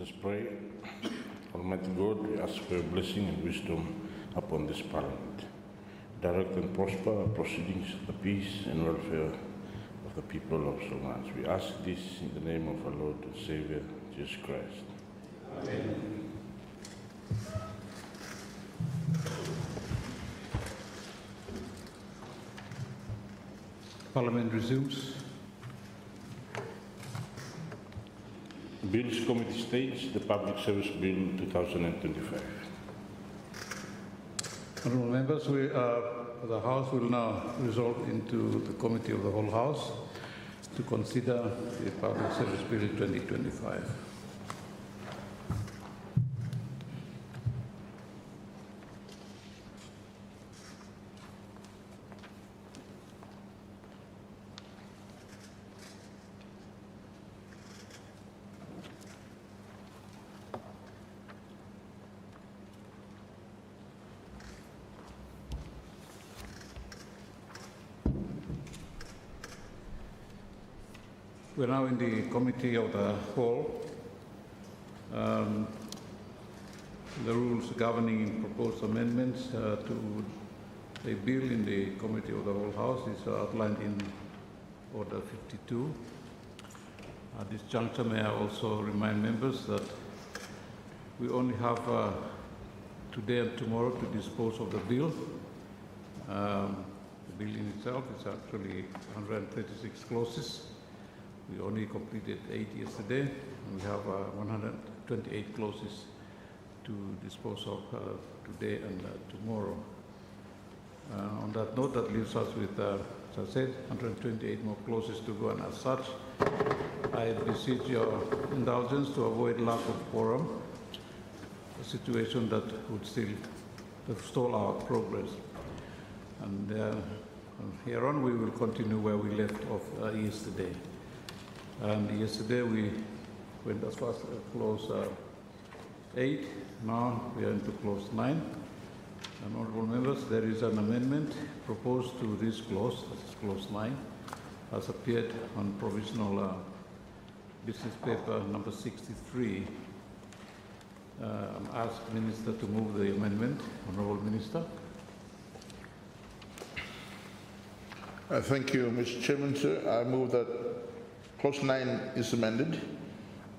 Let us pray. Almighty God, we ask for your blessing and wisdom upon this parliament. Direct and prosper our proceedings, the peace and welfare of the people of Somaliland. We ask this in the name of our Lord and Savior, Jesus Christ. Amen. Parliament resumes. Bills Committee states the Public Service Bill 2025. Honourable members, the House will now resolve into the Committee of the Whole House to consider the Public Service Bill 2025. We're now in the Committee of the Whole. The rules governing proposed amendments to a bill in the Committee of the Whole House is outlined in Order 52. At this juncture, may I also remind members that we only have today and tomorrow to dispose of the bill. The bill in itself is actually 136 clauses. We only completed 8 yesterday, and we have 128 clauses to dispose of today and tomorrow. On that note, that leaves us with, as I said, 128 more clauses to go, and as such, I beseech your indulgence to avoid lack of quorum, a situation that would still stall our progress. And from here on, we will continue where we left off yesterday. And yesterday we went as far as clause 8. Now we are into clause 9. And honourable members, there is an amendment proposed to this clause, that is clause 9, as appeared on provisional business paper number 63. I'll ask Minister to move the amendment. Honourable Minister. Thank you, Mr. Chairman, sir. I move that Clause 9 is amended.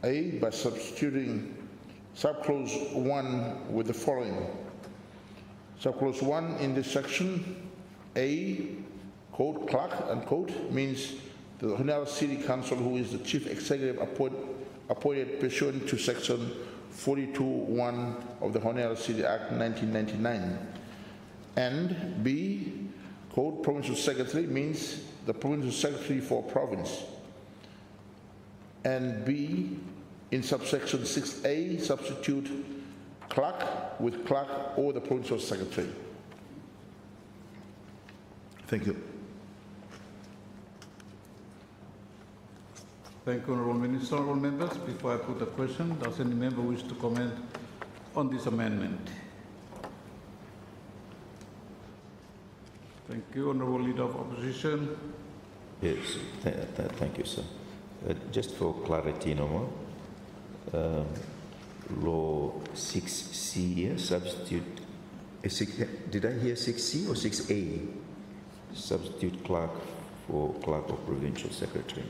A, by substituting subclause 1 with the following. Subclause 1 in this section, A, quote, clerk, unquote, means the Honiara City Council, who is the chief executive appointed pursuant to section 42(1) of the Honiara City Act 1999. And B, quote, provincial secretary means the provincial secretary for a province. And B, in subsection 6A, substitute clerk with clerk or the provincial secretary. Thank you. Thank you, Honourable Minister. Honourable members, before I put the question, does any member wish to comment on this amendment? Thank you, Honourable Leader of Opposition. Yes, thank you, sir. Just for clarity, no more. Law 6C here, substitute. Did I hear 6C or 6A? Substitute clerk for clerk of provincial secretary.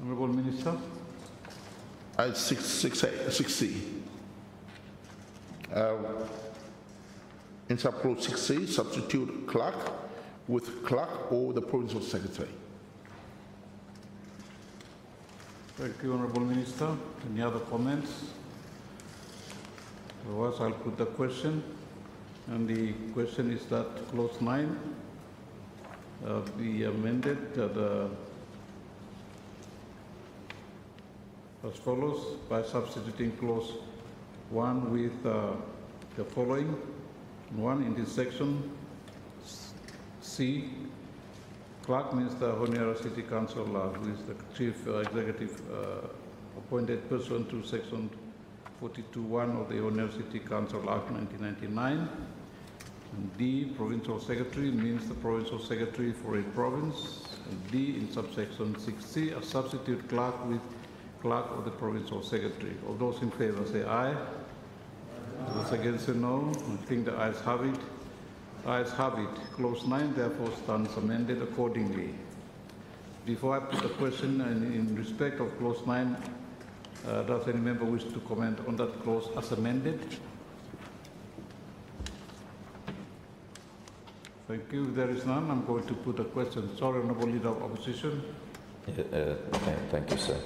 Honourable Minister. 6C. In subclause 6C, substitute clerk with clerk or the provincial secretary. Thank you, Honourable Minister. Any other comments? Otherwise, I'll put the question. And the question is that clause 9 be amended as follows, by substituting clause 1 with the following. 1 in this section, C, clerk means the Honiara City Council, who is the chief executive appointed pursuant to section 42(1) of the Honiara City Council Act 1999. And D, provincial secretary means the provincial secretary for a province. And D, in subsection 6C, a substitute clerk with clerk or the provincial secretary. All those in favor say aye. Those against say no. I think the ayes have it. Ayes have it. Clause 9 therefore stands amended accordingly. Before I put the question in respect of clause 9, does any member wish to comment on that clause as amended? Thank you. If there is none, I'm going to put a question. Sorry, Honourable Leader of Opposition. Thank you, sir.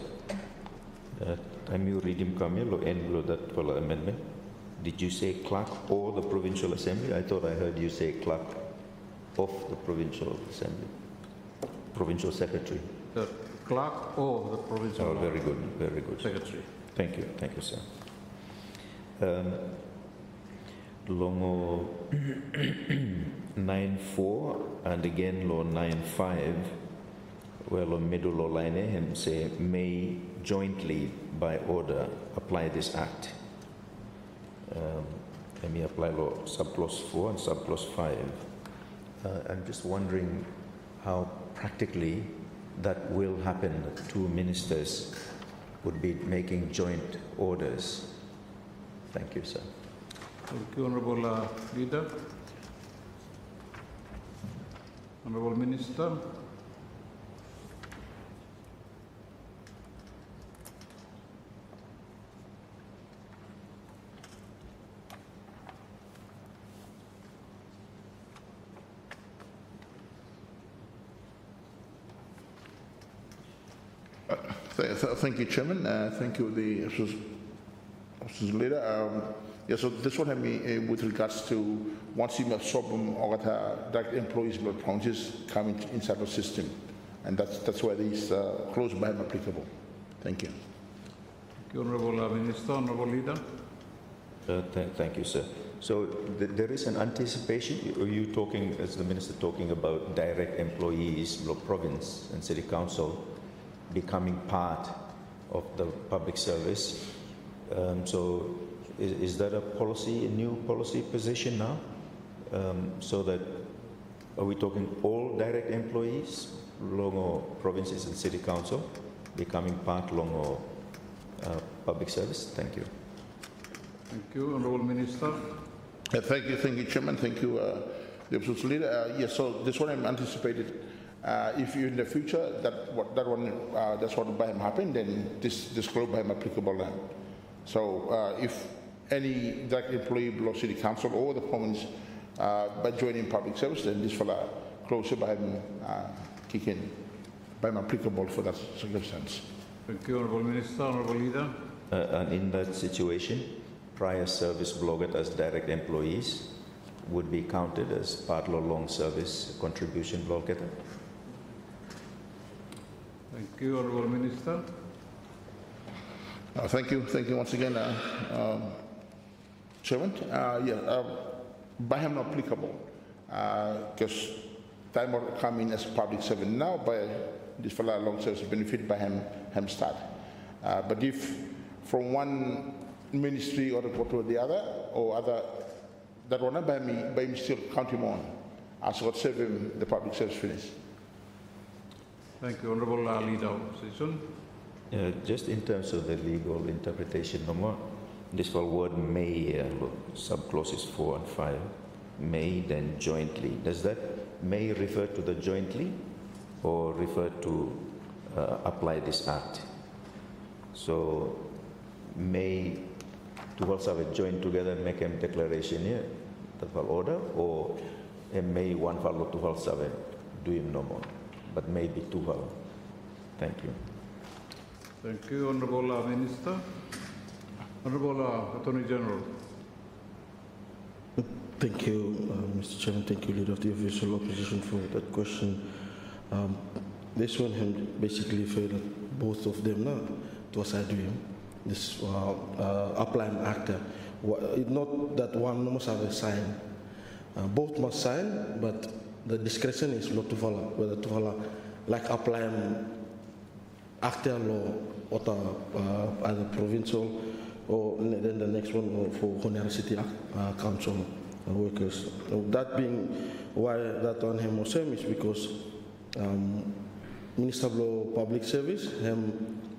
Time you read him, Camille, and that for amendment. Did you say clerk or the Provincial Assembly? I thought I heard you say clerk of the Provincial Assembly. Provincial Secretary. The clerk or the provincial very good. secretary. Thank you, sir. Longo 9.4 and again law 9.5, where law middle law line him say may jointly by order apply this act. Let me apply law subclause 4 and subclause 5. I'm just wondering how practically that will happen. The two ministers would be making joint orders. Thank you, sir. Thank you, Honourable Leader. Honourable Minister. Thank you, Chairman. Thank you, the Associate Leader. Yeah, so this one have me with regards to once you absorb or direct employees blood provinces come inside the system, and that's where these clause by applicable. Thank you. Thank you, Honourable Minister. Honourable Leader. Thank you, sir. So there is an anticipation. Are you talking, as the Minister, talking about direct employees, province and city council becoming part of the public service? So is that a policy, a new policy position now? So that, are we talking all direct employees, Longo provinces and city council, becoming part Longo public service? Thank you. Thank you, Honourable Minister. Thank you, Chairman. Thank you, the Associate Leader. Yes, so this one I'm anticipated. If you in the future that's what by him happened, then this clause by him applicable now. So if any direct employee below city council or the province by joining public service, then this fella closer by him kick in, by him applicable for that circumstance. Thank you, Honourable Minister. Honourable Leader. And in that situation, prior service blocked as direct employees would be counted as part of long service contribution blocked. Thank you, Honourable Minister. Thank you once again, Chairman. By him applicable, because time will come in as public servant now, by this fellow long service benefit by him start. But if from one ministry or the other, or other, that will not by me still count him on, as what serve him the public service finish. Thank you, Honourable Leader of Opposition. Just in terms of the legal interpretation, no more. This word may, subclauses 4 and 5, may then jointly. Does that may refer to the jointly or refer to apply this act? So may to also have a joint together make a declaration here, the order, or a may one follow to also do him no more, but maybe two follow. Thank you. Thank you, Honourable Minister. Honourable Attorney General. Thank you, Mr. Chairman. Thank you, Leader of the Official Opposition, for that question. This one basically felt that both of them now to aside him. This apply an actor. Not that one must have a sign. Both must sign, but the discretion is not to follow, whether to follow, like applying actor law or either provincial, or then the next one for Honera City Council workers. That being why that on him was same is because Minister of Law Public Service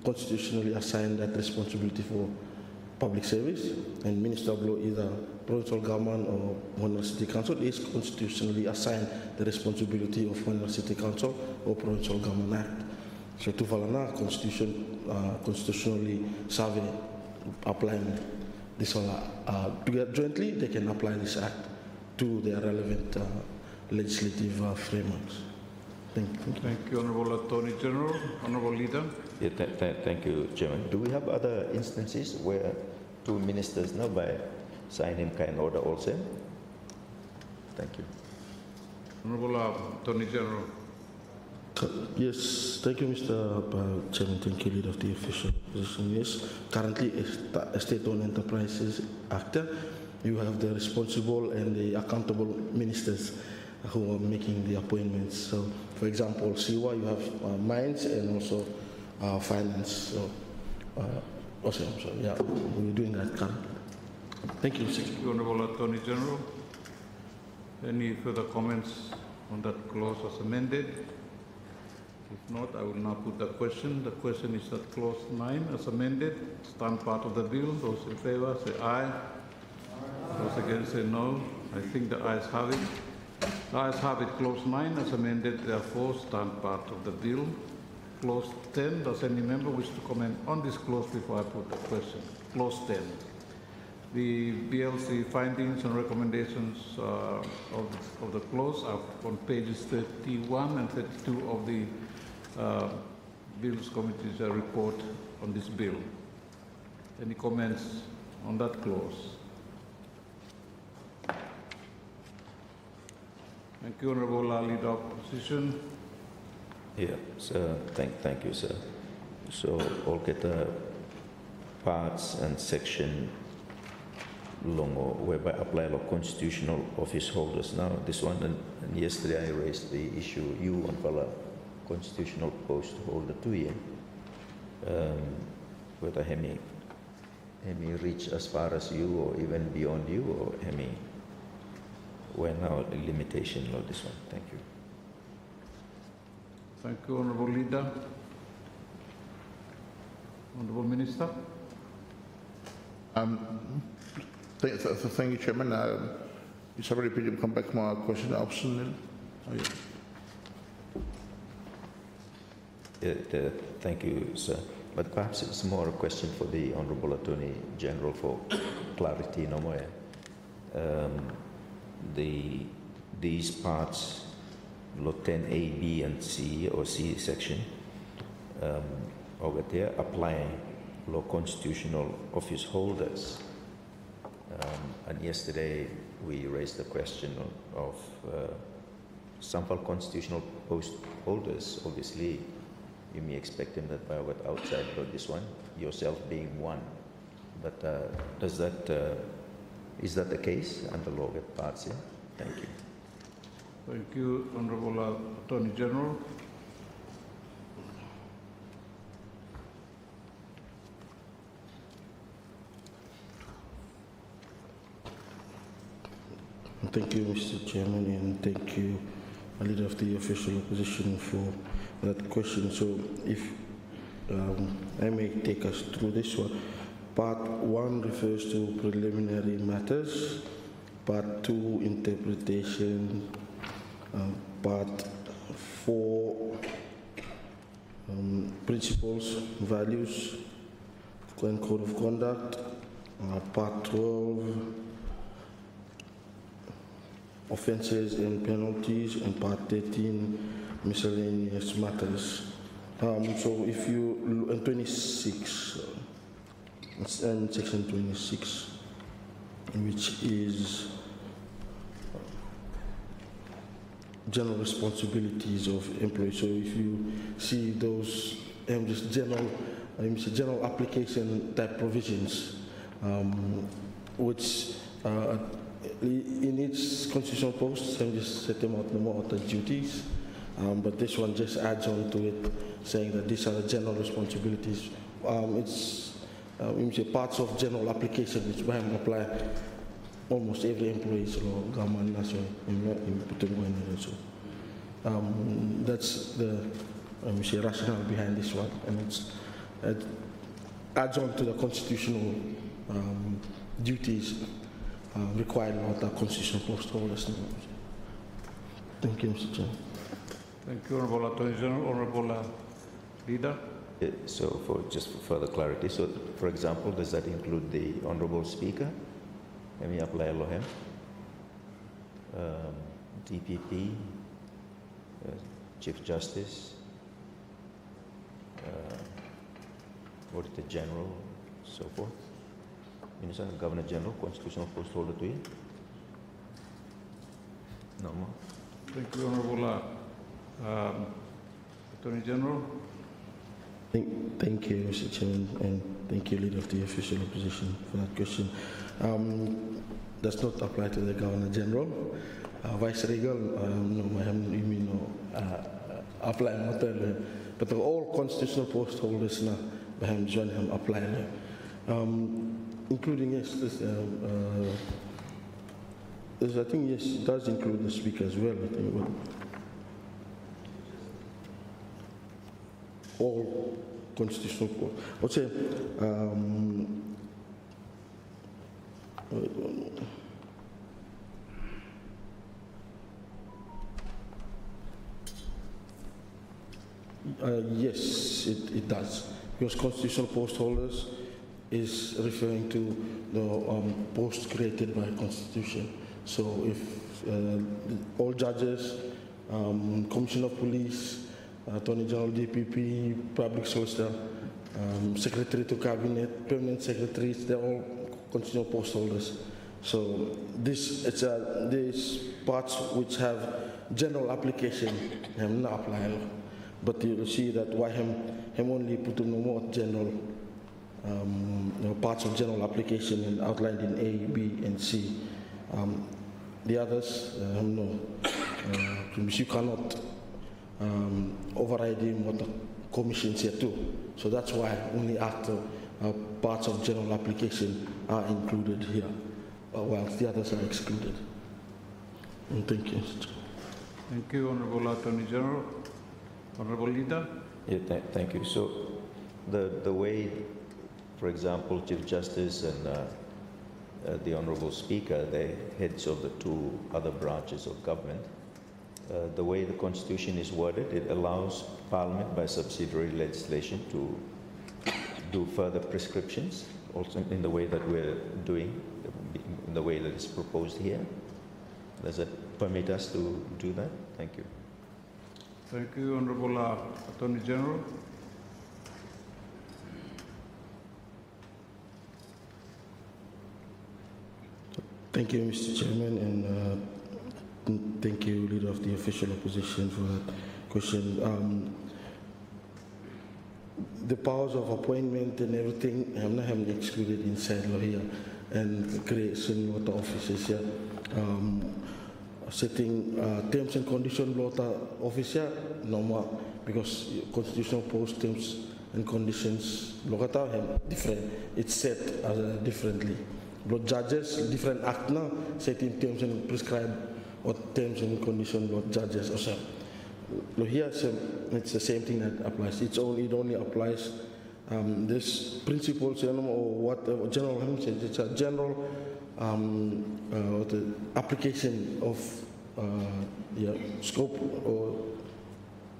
constitutionally assigned that responsibility for public service, and Minister of Law, either provincial government or Honolulu City Council, is constitutionally assigned the responsibility of Honolulu City Council or Provincial Government Act. So to Valana, constitutionally serving, applying this one, together jointly, they can apply this act to their relevant legislative frameworks. Thank you. Thank you, Honorable Attorney General. Honorable Leader. Yeah, thank you, Chairman. Do we have other instances where two ministers now by sign in-kind order also? Thank you. Honorable Attorney General. Yes, thank you, Mr. Chairman. Thank you, Leader of the Official Opposition. Yes, currently, as State-owned enterprises actor, you have the responsible and the accountable ministers who are making the appointments. So, for example, SIWA, you have mines and also finance. So, also, I'm sorry, yeah, we're doing that currently. Thank you, Mr. Thank you, Honorable Attorney General. Any further comments on that clause as amended? If not, I will now put the question. The question is that clause 9 as amended, stand part of the bill. Those in favor say aye. Those against say no. I think the ayes have it. The ayes have it. Clause 9 as amended, therefore stand part of the bill. Clause 10, does any member wish to comment on this clause before I put the question? Clause 10. The BLC findings and recommendations of the clause are on pages 31 and 32 of the Bills Committee's report on this bill. Any comments on that clause? Thank you, Honorable Leader of Opposition. Yeah, sir. Thank you, sir. So, all get the parts and section longo whereby apply law constitutional office holders. Now, this one, and yesterday I raised the issue, you and Pala constitutional post holder 2 year, whether Hemi reach as far as you or even beyond you, or Hemi, where now the limitation law this one. Thank you. Thank you, Honorable Leader. Honorable Minister. Thank you, Chairman. Is already pretty come back my question option. Oh, yeah. Thank you, sir. But perhaps it's more a question for the Honorable Attorney General for clarity no more. These parts, Law 10A, B, and C, or C section, over there applying law constitutional office holders. And yesterday we raised the question of some constitutional post holders. Obviously, you may expect them that by what outside of this one, yourself being one. But is that the case under law at parts here? Thank you. Thank you, Honorable Attorney General. Thank you, Mr. Chairman, and thank you, Leader of the Official Opposition, for that question. So, if I may take us through this one. Part 1 refers to preliminary matters. Part 2, interpretation. Part 4, principles, values, and code of conduct. Part 12, offences and penalties, and Part 13, miscellaneous matters. So if you, and 26, and section 26, which is general responsibilities of employees. So if you see those, just general application type provisions, which in each constitutional post, just set them out no more the duties. But this one just adds on to it, saying that these are the general responsibilities. It's parts of general application, which by apply almost every employee's law, government, national, so that's the rationale behind this one, and it's adds on to the constitutional duties required of the constitutional post holders. Thank you, Mr. Chairman. Thank you, Honorable Attorney General. Honorable Leader. So just for further clarity, so for example, does that include the Honorable Speaker? Let me apply Lohem. DPP, Chief Justice, Auditor General, so forth. Minister, Governor General, Constitutional Post Holder to you. No more. Thank you, Honorable Attorney General. Thank you, Mr. Chairman, and thank you, Leader of the Official Opposition, for that question. Does not apply to the Governor General. Vice Regal, no, I haven't apply matter, but all constitutional post holders now, I have joined him apply, including yes, I think yes, it does include the Speaker as well. I think, all constitutional post. What's it? Yes, it does. Because constitutional post holders is referring to the post created by Constitution. So if all judges, Commissioner of Police, Attorney General, DPP, Public Solicitor, Secretary to Cabinet, Permanent Secretaries, they're all constitutional post holders. So these parts which have general application have not applied. But you'll see that why him only put no more general parts of general application and outlined in A, B, and C. The others, no. You cannot override him what the commission said too. So that's why only after parts of general application are included here, whilst the others are excluded. And thank you. Thank you, Honorable Attorney General. Honorable Leader. Yeah, thank you. So the way, for example, Chief Justice and the Honorable Speaker, the heads of the two other branches of government, the way the Constitution is worded, it allows Parliament by subsidiary legislation to do further prescriptions, also in the way that we're doing, in the way that is proposed here. Does it permit us to do that? Thank you. Thank you, Honorable Attorney General. Thank you, Mr. Chairman, and thank you, Leader of the Official Opposition, for that question. The powers of appointment and everything have not been excluded inside law here, and creation of the offices here. Setting terms and conditions law officer no more, because constitutional post terms and conditions law different. It's set differently. Law judges different act now setting terms and prescribe what terms and conditions law judges also. Law here it's the same thing that applies. It only applies this principles or what general it's a general the application of scope or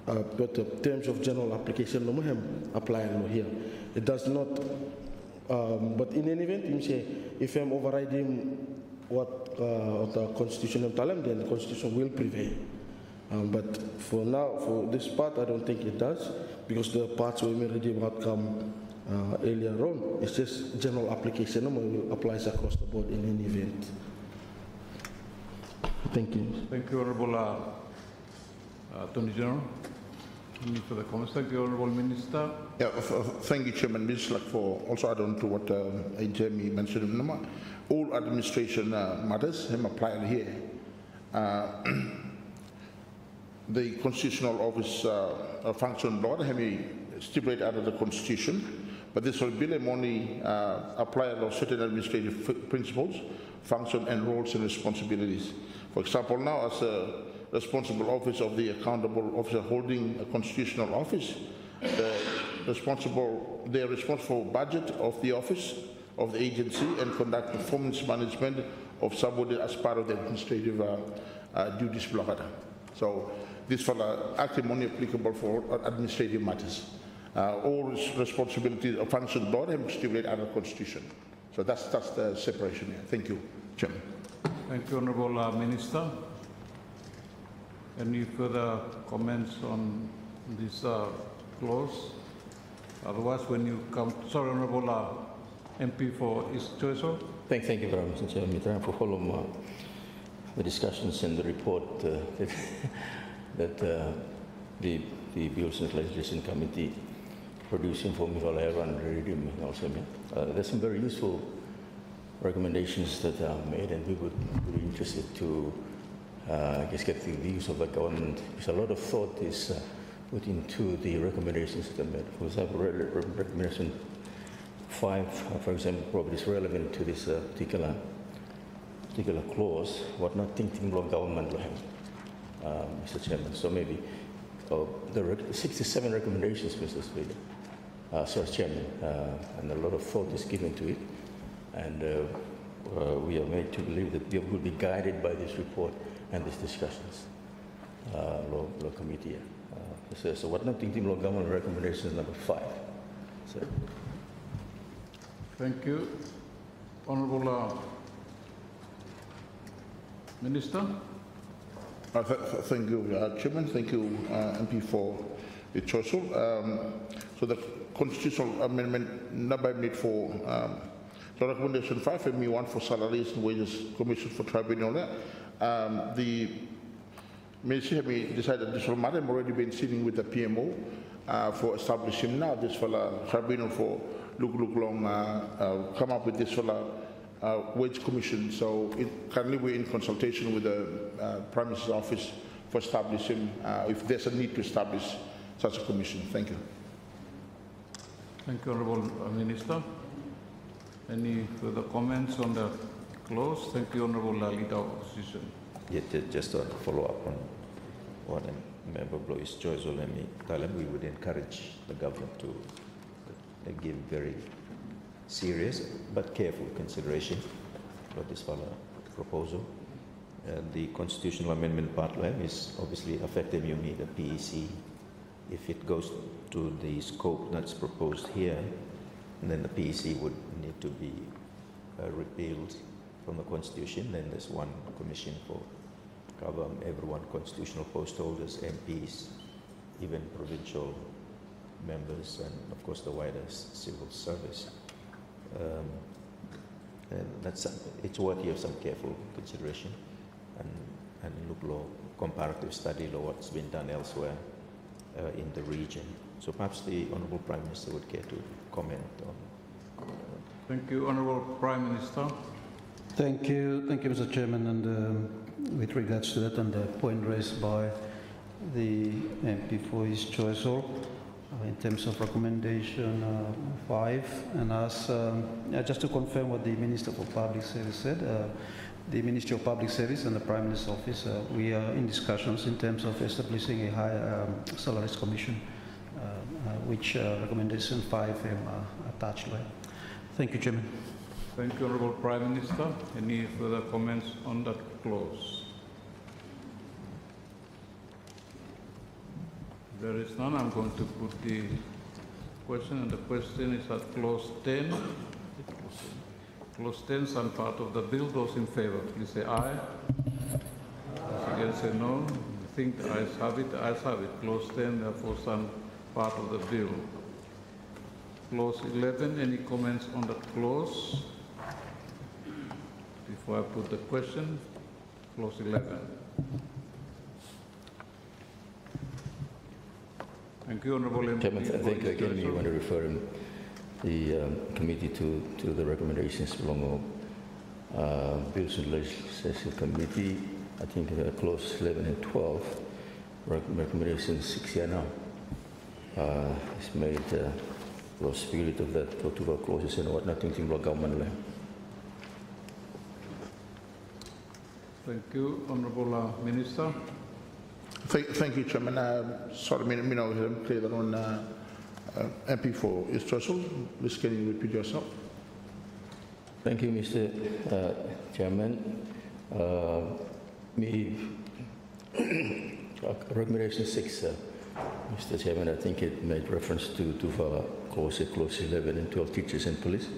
but the terms of general application no more apply here. It does not. But in any event, you say if I'm overriding what the Constitution tell them, then the Constitution will prevail. But for now, for this part, I don't think it does, because the parts we already about come earlier on, it's just general application. It applies across the board in any event. Thank you. Thank you, Honorable Attorney General. Any further comments? Thank you, Honorable Minister. Yeah, thank you, Chairman. This like for also add on to what Jamie mentioned. All administration matters have applied here. The constitutional office function law have stipulated under the Constitution, but this will be only apply on certain administrative principles, function and roles and responsibilities. For example, now as a responsible office of the accountable officer holding a constitutional office, they are responsible for budget of the office of the agency and conduct performance management of subordinate as part of the administrative duties blockada. So this fella actually only applicable for administrative matters. All responsibilities of function board and stipulate under constitution. So that's the separation here. Thank you, Chairman. Thank you, Honourable Minister. Any further comments on this clause? Otherwise, when you come, sorry, Honourable MP for East Choiseul. Thank you very much, Mr. Chairman. Trying to follow the discussions and the report that the Bills and Legislation Committee producing for me and reading also. There's some very useful recommendations that are made, and we would be interested to just get the views of the government, because a lot of thought is put into the recommendations that are made. For example, recommendation 5, for example, probably is relevant to this particular clause, what not thinking of government, Mr. Chairman. So maybe the 67 recommendations, Mr. Speaker, Sir Chairman, and a lot of thought is given to it, and we are made to believe that we will be guided by this report and these discussions. Law Committee. So what not thinking of government recommendations number 5. So. Thank you. Honourable Minister. Thank you, Chairman. Thank you, MP for the choice. So the constitutional amendment number made for the recommendation 5, ME1 for salaries and wages commission for tribunal. The Ministry have decided this will matter. I've already been sitting with the PMO for establishing now this for tribunal for look long come up with this for wage commission. So currently we're in consultation with the Prime Minister's office for establishing if there's a need to establish such a commission. Thank you. Thank you, Honourable Minister. Any further comments on the clause? Thank you, Honourable Leader of Opposition. Yeah, just to follow up on what Member Blois Choiseul and me, we would encourage the government to give very serious but careful consideration for this proposal. The constitutional amendment part is obviously affecting me, the PEC. If it goes to the scope that's proposed here, then the PEC would need to be repealed from the Constitution. Then there's one commission for cover everyone, constitutional post holders, MPs, even provincial members, and of course the wider civil service. And it's worthy of some careful consideration and look law, comparative study law, what's been done elsewhere in the region. So perhaps the Honourable Prime Minister would care to comment on. Thank you, Honourable Prime Minister. Thank you, Mr. Chairman. And with regards to that and the point raised by the MP for East Choiseul in terms of recommendation 5, and as just to confirm what the Minister for Public Service said, the Ministry of Public Service and the Prime Minister's Office, we are in discussions in terms of establishing a high salaries commission, which recommendation 5 attached to it. Thank you, Chairman. Thank you, Honourable Prime Minister. Any further comments on that clause? If there is none, I'm going to put the question, and the question is at clause 10. Clause 10, some part of the bill. Those in favour, please say aye. Those against say no. I think the ayes have it. The ayes have it. Clause 10, therefore, some part of the bill. Clause 11, any comments on that clause? Before I put the question, clause 11. Thank you, Honourable MP. Chairman, thank you again. We want to refer the committee to the recommendations belong Bills and Legislation Committee. I think clause 11 and 12, recommendation 6 here now is made the spirit of that protocol clauses and what nothing to government land. Thank you, Honourable Minister. Thank you, Chairman. Sorry, me know clear that on MP for East Russell, please can you repeat yourself? Thank you, Mr. Chairman. Recommendation 6, Mr. Chairman, I think it made reference to clause 11 and 12 teachers and police.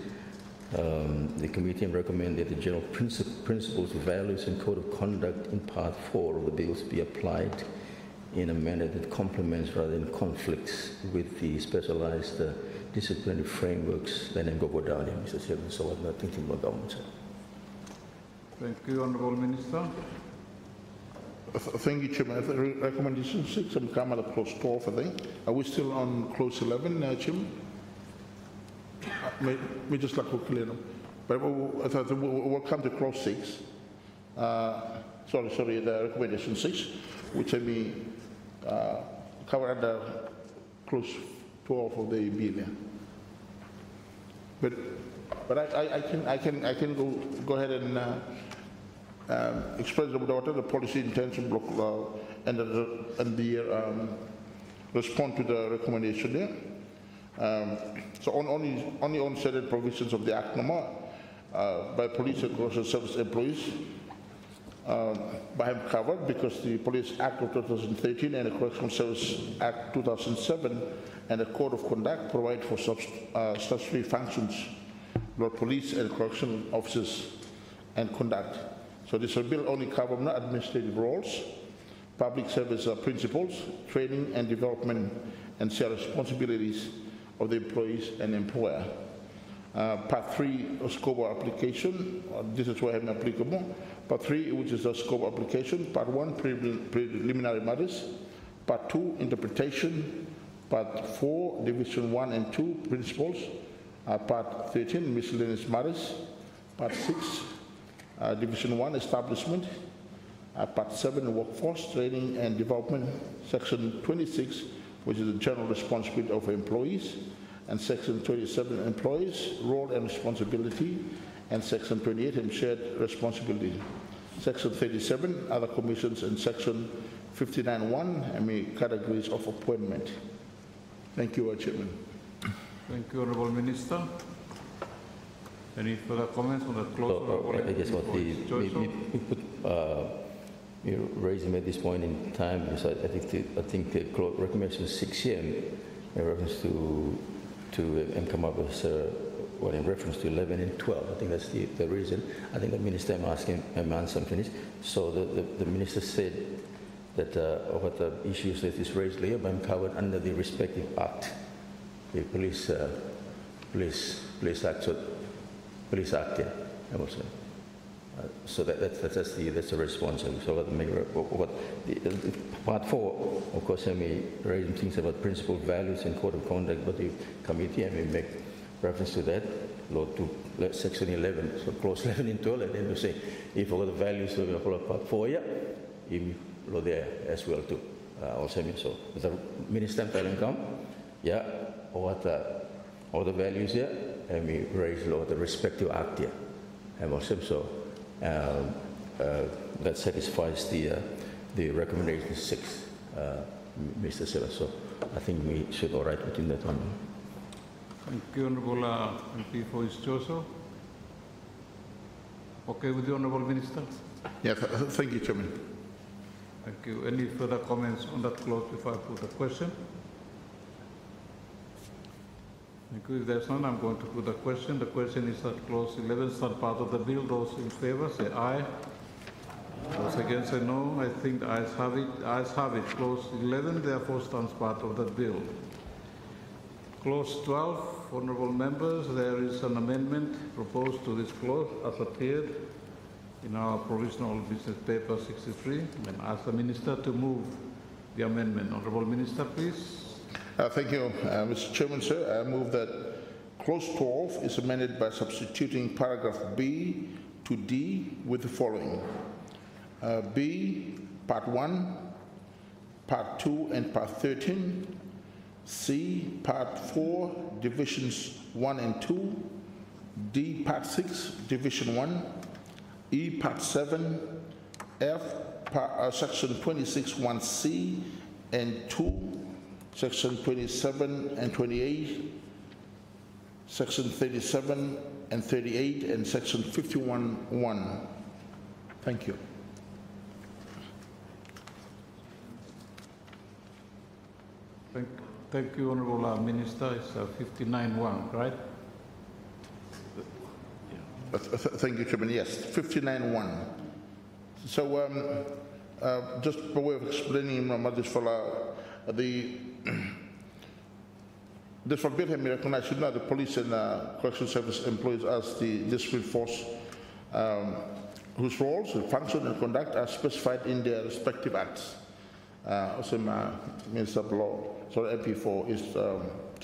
The committee recommended the general principles, values, and code of conduct in Part 4 of the bills be applied in a manner that complements rather than conflicts with the specialized disciplinary frameworks that go down here, Mr. Chairman. So I'm not thinking about government, sir. Thank you, Honourable Minister. Thank you, Chairman. Recommendation 6 and come at clause 12, I think. Are we still on clause 11, Chairman? May just like to clear them. But we'll come to clause 6. Sorry, the recommendation 6, which I mean cover under clause 12 of the bill. Yeah. But I can go ahead and express what the policy intends to block and respond to the recommendation there. So only on certain provisions of the Act number by police and correctional service employees by him covered, because the Police Act of 2013 and the Correctional Service Act 2007 and the Code of Conduct provide for statutory functions of police and correctional officers and conduct. So this bill only covers administrative roles, public service principles, training and development, and share responsibilities of the employees and employer. Part 3, scope of application. This is where I'm applicable. Part 3, which is the scope of application. Part 1, preliminary matters. Part 2, interpretation. Part 4, division 1 and 2, principles. Part 13, miscellaneous matters. Part 6, division 1, establishment. Part 7, workforce, training and development. Section 26, which is the general responsibility of employees. And Section 27, employees, role and responsibility, and Section 28, shared responsibility. Section 37, other commissions, and Section 59(1), categories of appointment. Thank you, Chairman. Thank you, Honourable Minister. Any further comments on that clause? I guess what you raised at this point in time, because I think the recommendation 6 here in reference to come up with in reference to 11 and 12. I think that's the reason. I think the minister, I'm asking him answer finished. So the minister said that what the issues that is raised here are covered under the respective act, the police act. So police act, yeah, I will say. So that's the response. So part 4, of course, I may raise things about principal values and code of conduct, but the committee, I may make reference to that, law to section 11, so clause 11 and 12, and then we say, if all the values we're going to follow part 4, yeah, in law there as well too. Also, so the minister come, yeah, or all the values here, and we raise law the respective act here, and also so. That satisfies the recommendation 6, Mr. Silla. So I think we should all right within that one. Thank you, Honourable MP for his choice. Okay with the Honourable Minister? Yeah, thank you, Chairman. Thank you. Any further comments on that clause before I put the question? Thank you. If there's none, I'm going to put the question. The question is that clause 11 start part of the bill. Those in favour say aye. Those against say no. I think the ayes have it. Ayes have it. Clause 11 therefore stands part of the bill. Clause 12, honourable members, there is an amendment proposed to this clause as appeared in our provisional business paper 63. And ask the Minister to move the amendment. Honourable Minister, please. Thank you, Mr. Chairman, sir. I move that clause 12 is amended by substituting paragraph B to D with the following. B, part 1, part 2, and part 13. C, part 4, divisions 1 and 2. D, part 6, division 1. E, part 7. F, section 26, 1C and 2. section 27 and 28, section 37 and 38, and section 51(1). Thank you. Thank you, Honourable Minister. It's 59(1), right? Thank you, Chairman. Yes, 59(1). So, just by way of explaining, Majliswala, this for Birmingham recognized the police and correction service employees as the discipline force whose roles, function, and conduct are specified in their respective acts. Also, Minister of Law, sorry, MP for is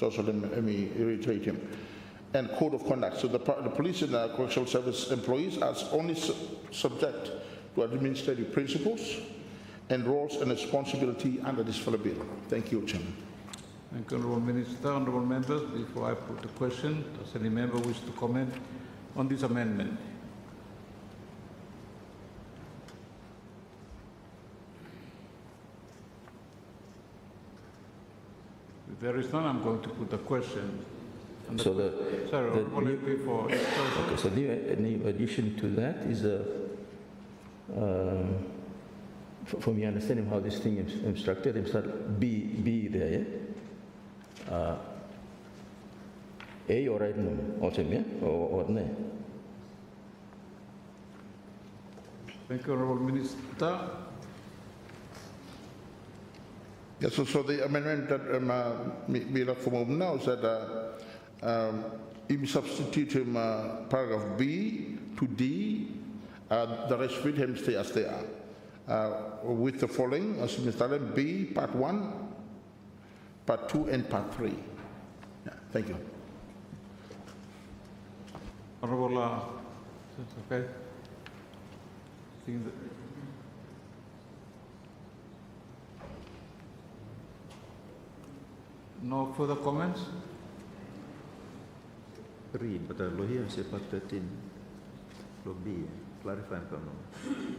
also let me reiterate him. And code of conduct. So the police and correctional service employees are only subject to administrative principles and roles and responsibility under this fellow bill. Thank you, Chairman. Thank you, Honourable Minister. Honourable members, before I put the question, does any member wish to comment on this amendment? If there is none, I'm going to put the question. And So sorry, the Honourable new- MP for Okay, so the new addition to that is for me understanding how this thing is structured, it's not B there, yeah? A or item also, yeah? Or no? Thank you, Honourable Minister. Yes, so the amendment that we look for now is that if substitute him paragraph B to D, the rest with him stay as they are. With the following, as Mr. Allen, B, part 1, part 2, and part 3. Yeah, thank you. Honourable, that's okay. Think that- No further comments? Read, but law here say part 13, law B, clarify if I'm wrong.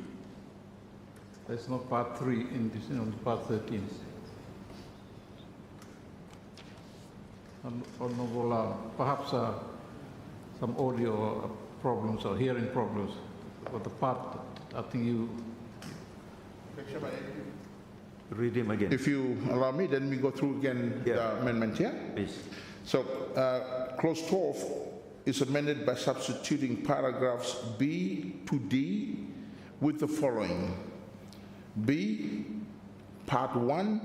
There's no part 3 in this, part 13. Honourable, perhaps some audio problems or hearing problems for the part, I think you... Read him again, If you allow me, then we go through again the amendment here. please. So, clause 12 is amended by substituting paragraphs B to D with the following. B, part 1,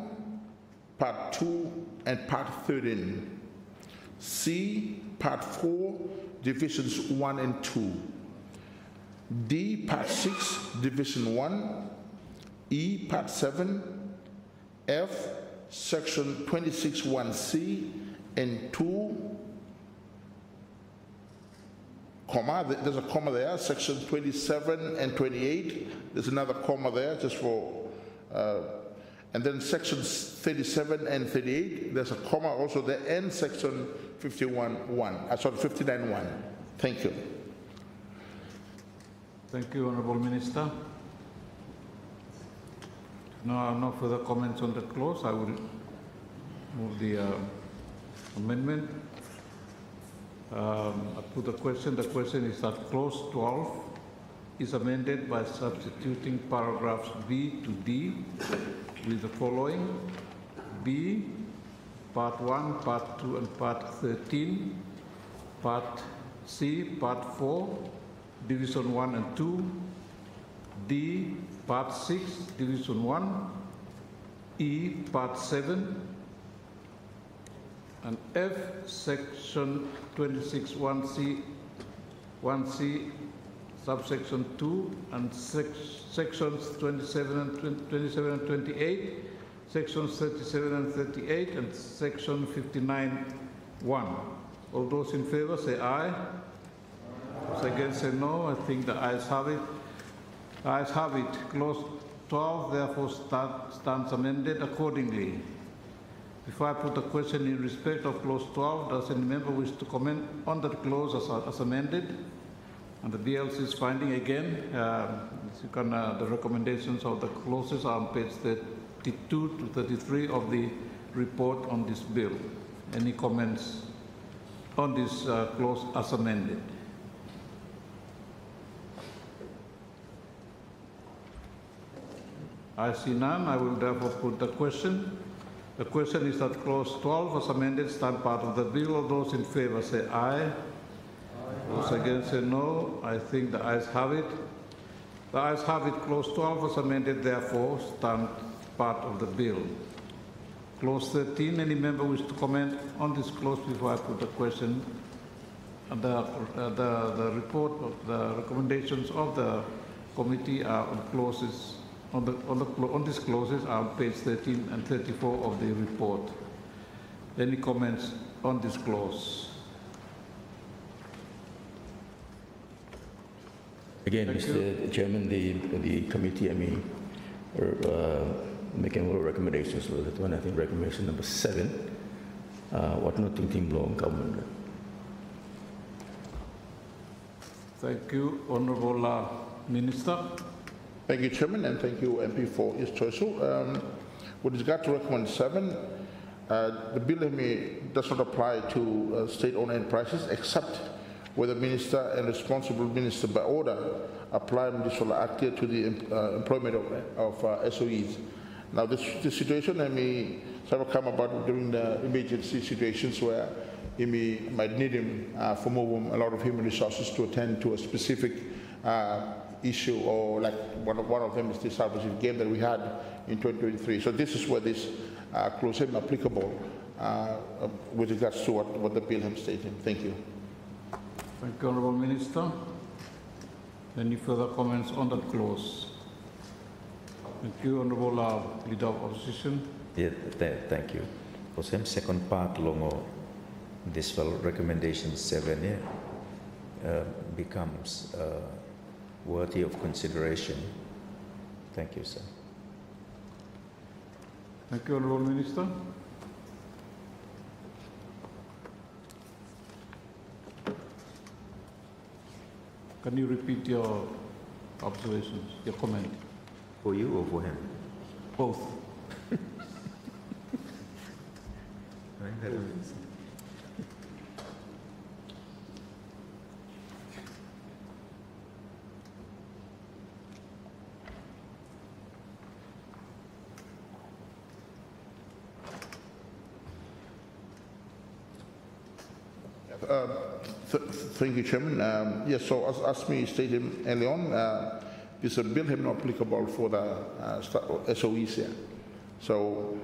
part 2, and part 13. C, part 4, divisions 1 and 2. D, part 6, division 1. E, part 7. F, section 26(1)C and 2, comma, there's a comma there, section 27 and 28, there's another comma there just for, and then sections 37 and 38, there's a comma also there, and section 51(1), sorry, 59(1). Thank you. Thank you, Honourable Minister. No further comments on the clause. I will move the amendment. I put the question. The question is that clause 12 is amended by substituting paragraphs B to D with the following. B, part 1, part 2, and part 13. Part C, part 4, division 1 and 2. D, part 6, division 1. E, part 7. And F, section 26(1)C, 1C, subsection 2, and sections 27 and 28, sections 37 and 38, and section 59(1). All those in favor say aye. Those against say no. I think the ayes have it. Ayes have it. Clause 12 therefore stands amended accordingly. Before I put the question in respect of clause 12, does any member wish to comment on that clause as amended? And the DLC's finding again, the recommendations of the clauses are on page 32 to 33 of the report on this bill. Any comments on this clause as amended? I see none. I will therefore put the question. The question is that clause 12 as amended stand part of the bill. All those in favor say aye. Those against say no. I think the ayes have it. The ayes have it. Clause 12 as amended therefore stand part of the bill. Clause 13, any member wish to comment on this clause before I put the question? The report of the recommendations of the committee are on clauses on these clauses are on page 13 and 34 of the report. Any comments on this clause? Again, Mr. Chairman, the committee, making more recommendations for that one. I think recommendation number 7, what not thinking long government. Thank you, Honourable Minister. Thank you, Chairman, and thank you, MP, for his choice. With regard to recommend 7, the bill does not apply to state-owned enterprises except where the minister and responsible minister by order apply municipal act to the employment of SOEs. Now, this situation may sort of come about during the emergency situations where you might need him for moving a lot of human resources to attend to a specific issue, or like one of them is the salvation game that we had in 2023. So this is where this clause is applicable with regards to what the bill has stated. Thank you. Thank you, Honourable Minister. Any further comments on that clause? Thank you, Honourable Leader of Opposition. Yeah, thank you. For some second part, longo this recommendation 7 becomes worthy of consideration. Thank you, sir. Thank you, Honourable Minister. Can you repeat your observations, your comment? For you or for him? Both. Thank you, Chairman. Yes, so as me stated early on, this bill is not applicable for the SOEs here. So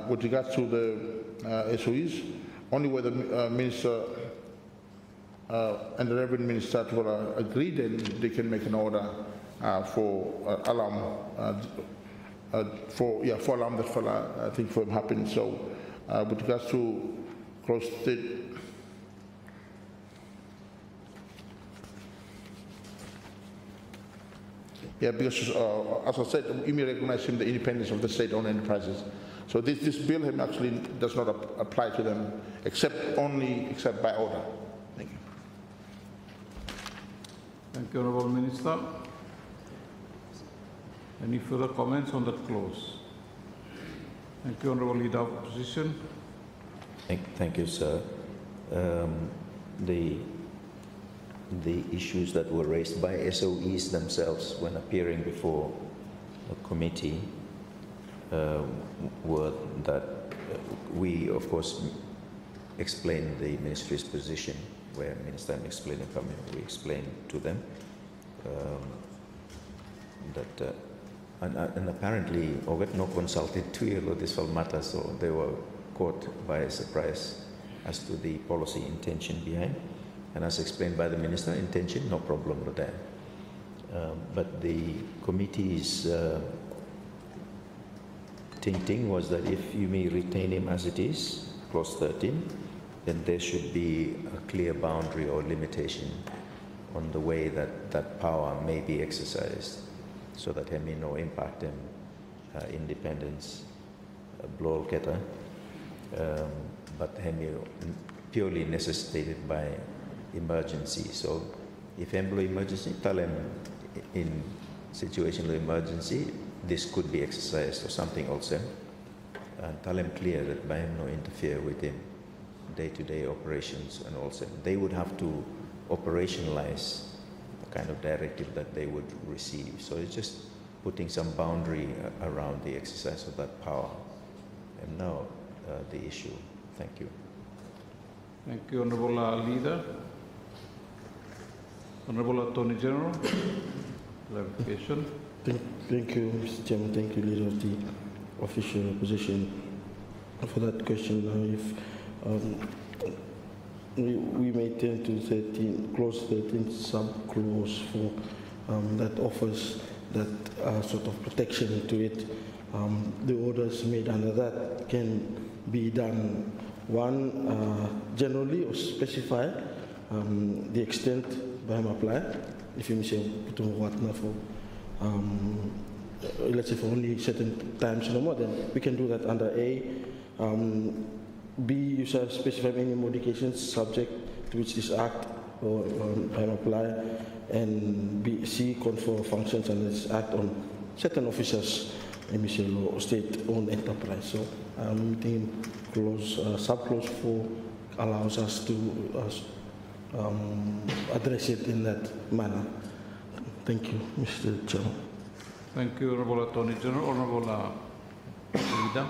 with regards to the SOEs, only where the Minister and the Revenue Minister will agree, then they can make an order for alarm, for alarm that I think for him happen. So with regards to cross state. Yeah, because as I said, we may recognize him the independence of the state-owned enterprises. So this bill actually does not apply to them, except by order. Thank you. Thank you, Honourable Minister. Any further comments on that clause? Thank you, Honourable Leader of Opposition. Thank you, sir. The issues that were raised by SOEs themselves when appearing before a committee were that we, of course, explained the ministry's position, where Minister explained it, we explained to them that, and apparently, Ovet no consulted to you this whole matter, so they were caught by surprise as to the policy intention behind. And as explained by the Minister, intention, no problem with that. But the committee's thinking was that if you may retain him as it is, clause 13, then there should be a clear boundary or limitation on the way that that power may be exercised, so that there may no impact on independence, blow keta, but purely necessitated by emergency. So if employee emergency, tell him in situation of emergency, this could be exercised or something also. and tell him clear that by him no interfere with him day-to-day operations, and also they would have to operationalize the kind of directive that they would receive. So it's just putting some boundary around the exercise of that power. And now the issue. Thank you. Thank you, Honourable Leader. Honourable Attorney General, clarification. Thank you, Mr. Chairman. Thank you, Leader of the Official Opposition, for that question. Now, if we may tend to clause 13 sub-clause for that offers that sort of protection to it. The orders made under that can be done, one, generally or specify the extent by apply. If you say for let's say for only certain times no more, then we can do that under A. B, you shall specify any modifications subject to which this act or apply, and B, C, confer functions under this act on certain officers, MCL or state-owned enterprise. So sub-clause 4 allows us to address it in that manner. Thank you, Mr. Chairman. Thank you, Honourable Attorney General. Honourable Leader.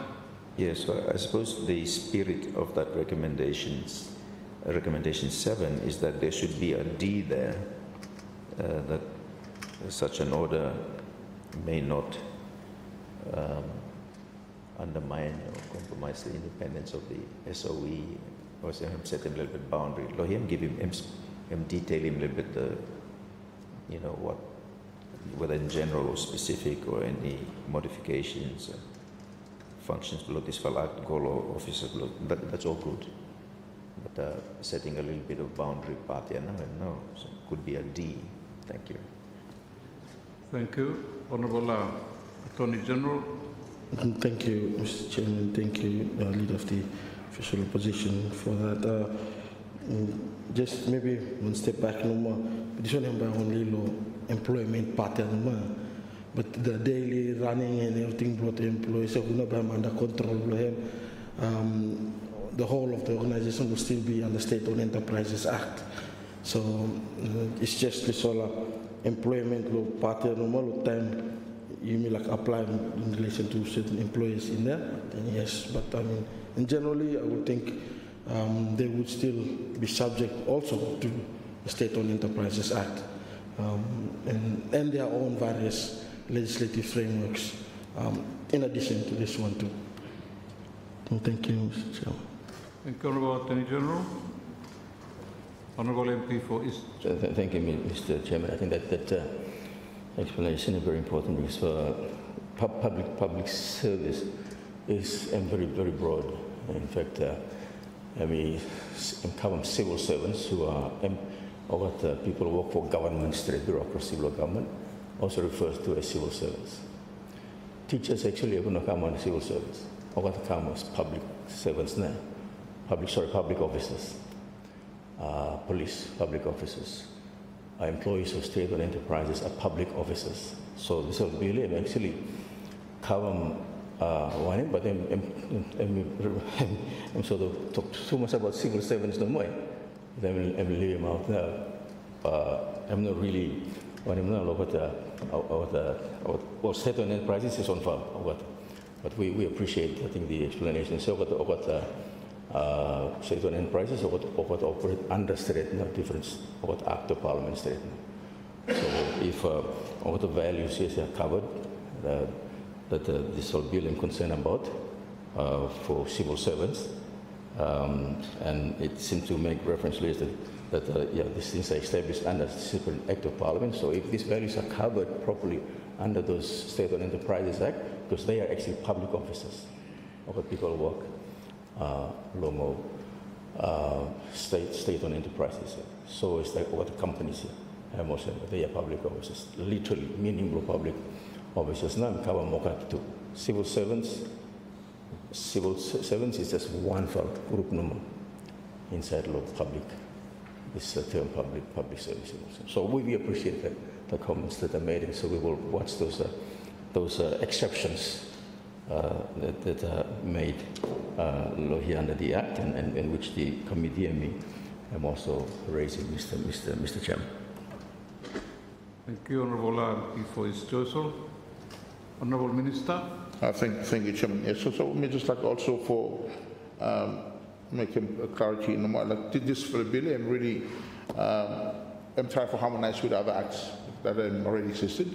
Yes, so I suppose the spirit of that recommendation 7 is that there should be a D there, that such an order may not undermine or compromise the independence of the SOE, or set him a little bit boundary. Let him give him detail him a little bit the, what, whether in general or specific or any modifications, functions below this file act, goal or officer below, that's all good. But setting a little bit of boundary path here, no, so it could be a D. Thank you. Thank you. Honourable Attorney General. Thank you, Mr. Chairman. Thank you, Leader of the Official Opposition, for that. Just maybe one step back no more. This one by only law employment pattern, but the daily running and everything brought the employees so we under control. The whole of the organization will still be under State-Owned Enterprises Act. So it's just this all employment law pattern normal time you may like apply in relation to certain employees in there, then yes. But I mean, and generally I would think they would still be subject also to the State-Owned Enterprises Act and their own various legislative frameworks in addition to this one too. Thank you, Mr. Chairman. Thank you, Honourable Attorney General. Honourable MP for East. Thank you, Mr. Chairman. I think that explanation is very important because public service is very, very broad. In fact, we cover civil servants who are people who work for government, state bureaucracy, civil government, also refers to as civil servants. Teachers actually are going to come on civil service. Or what come as public servants now. Public officers. Police, public officers. Employees of state-owned enterprises are public officers. So this will be actually cover one, but I'm sort of talk too much about civil servants no more. Then I'm leave him out now. I'm not really. I'm not about state-owned enterprises is on file. But we appreciate, I think, the explanation. So what state-owned enterprises or what operate under state, no difference what act of parliament state. So if what the values is covered, that this will be concerned about for civil servants, and it seems to make reference to that these things are established under the separate act of parliament. So if these values are covered properly under those State-Owned Enterprises Act, because they are actually public officers, or what people work. Lomo state-owned enterprises. So it's like what the companies here. They are public officers, literally meaning public officers. Now we cover more to civil servants. Civil servants is just one group number inside law public. This term public service. So we appreciate the comments that are made, and so we will watch those exceptions that are made law here under the Act, and which the committee and me am also raising, Mr. Chairman. Thank you, Honourable MP for his choice. Honourable Minister. Thank you, Chairman. Yes, so let me just like also for making clarity, no more like this for the bill, I'm really I'm trying to harmonize with other acts that already existed,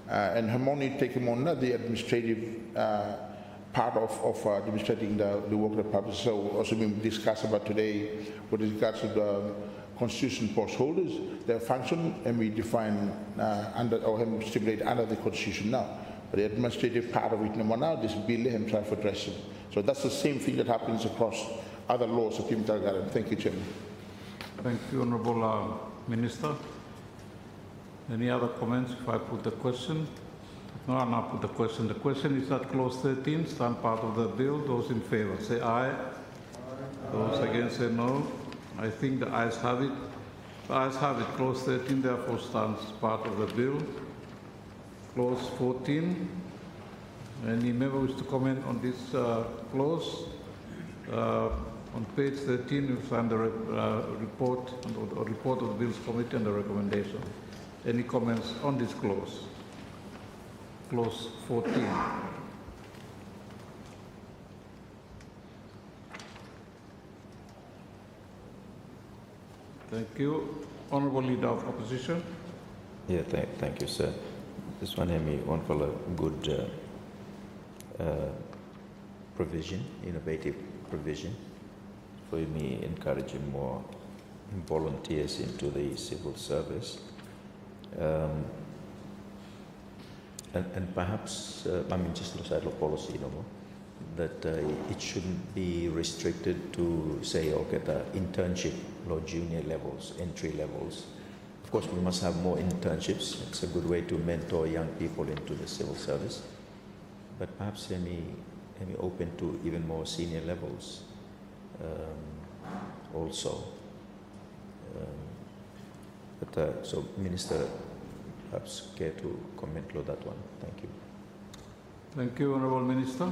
and harmony taking on the administrative part of administrating the work of the public. So also being discussed about today with regards to the constitution post holders, their function, and we define under or stipulate under the constitution now. But the administrative part of it now, this bill I'm trying to address it. So that's the same thing that happens across other laws of Kim Targaran. Thank you, Chairman. Thank you, Honourable Minister. Any other comments if I put the question? No, I'll not put the question. The question is that clause 13 stand part of the bill. Those in favour say aye. Those against say no. I think the ayes have it. The ayes have it. Clause 13 therefore stands part of the bill. Clause 14. Any member wish to comment on this clause? On page 13, you find the report of the Bills Committee and the recommendation. Any comments on this clause? Clause 14. Thank you. Honourable Leader of Opposition. Yeah, thank you, sir. This one, one for a good provision, innovative provision, for me encouraging more volunteers into the civil service. And perhaps, I mean, just societal policy, that it shouldn't be restricted to, say, okay, the internship or junior levels, entry levels. Of course, we must have more internships. It's a good way to mentor young people into the civil service. But perhaps open to even more senior levels also. So, Minister, perhaps care to comment on that one. Thank you. Thank you, Honourable Minister.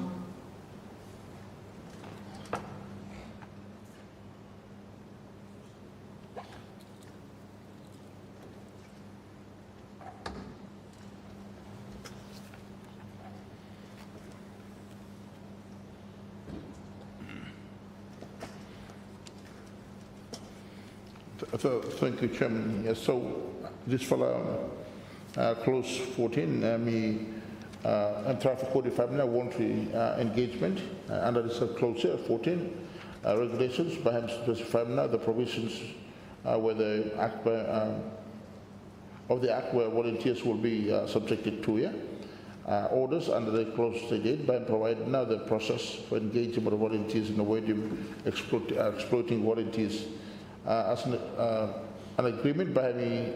Thank you, Chairman. Yes, so this for clause 14, I'm trying to codify now voluntary engagement under this clause 14 regulations, perhaps specify now the provisions where the act of the act where volunteers will be subjected to orders under the clause 38 by providing now the process for engagement of volunteers in a way to exploiting volunteers. As an agreement by me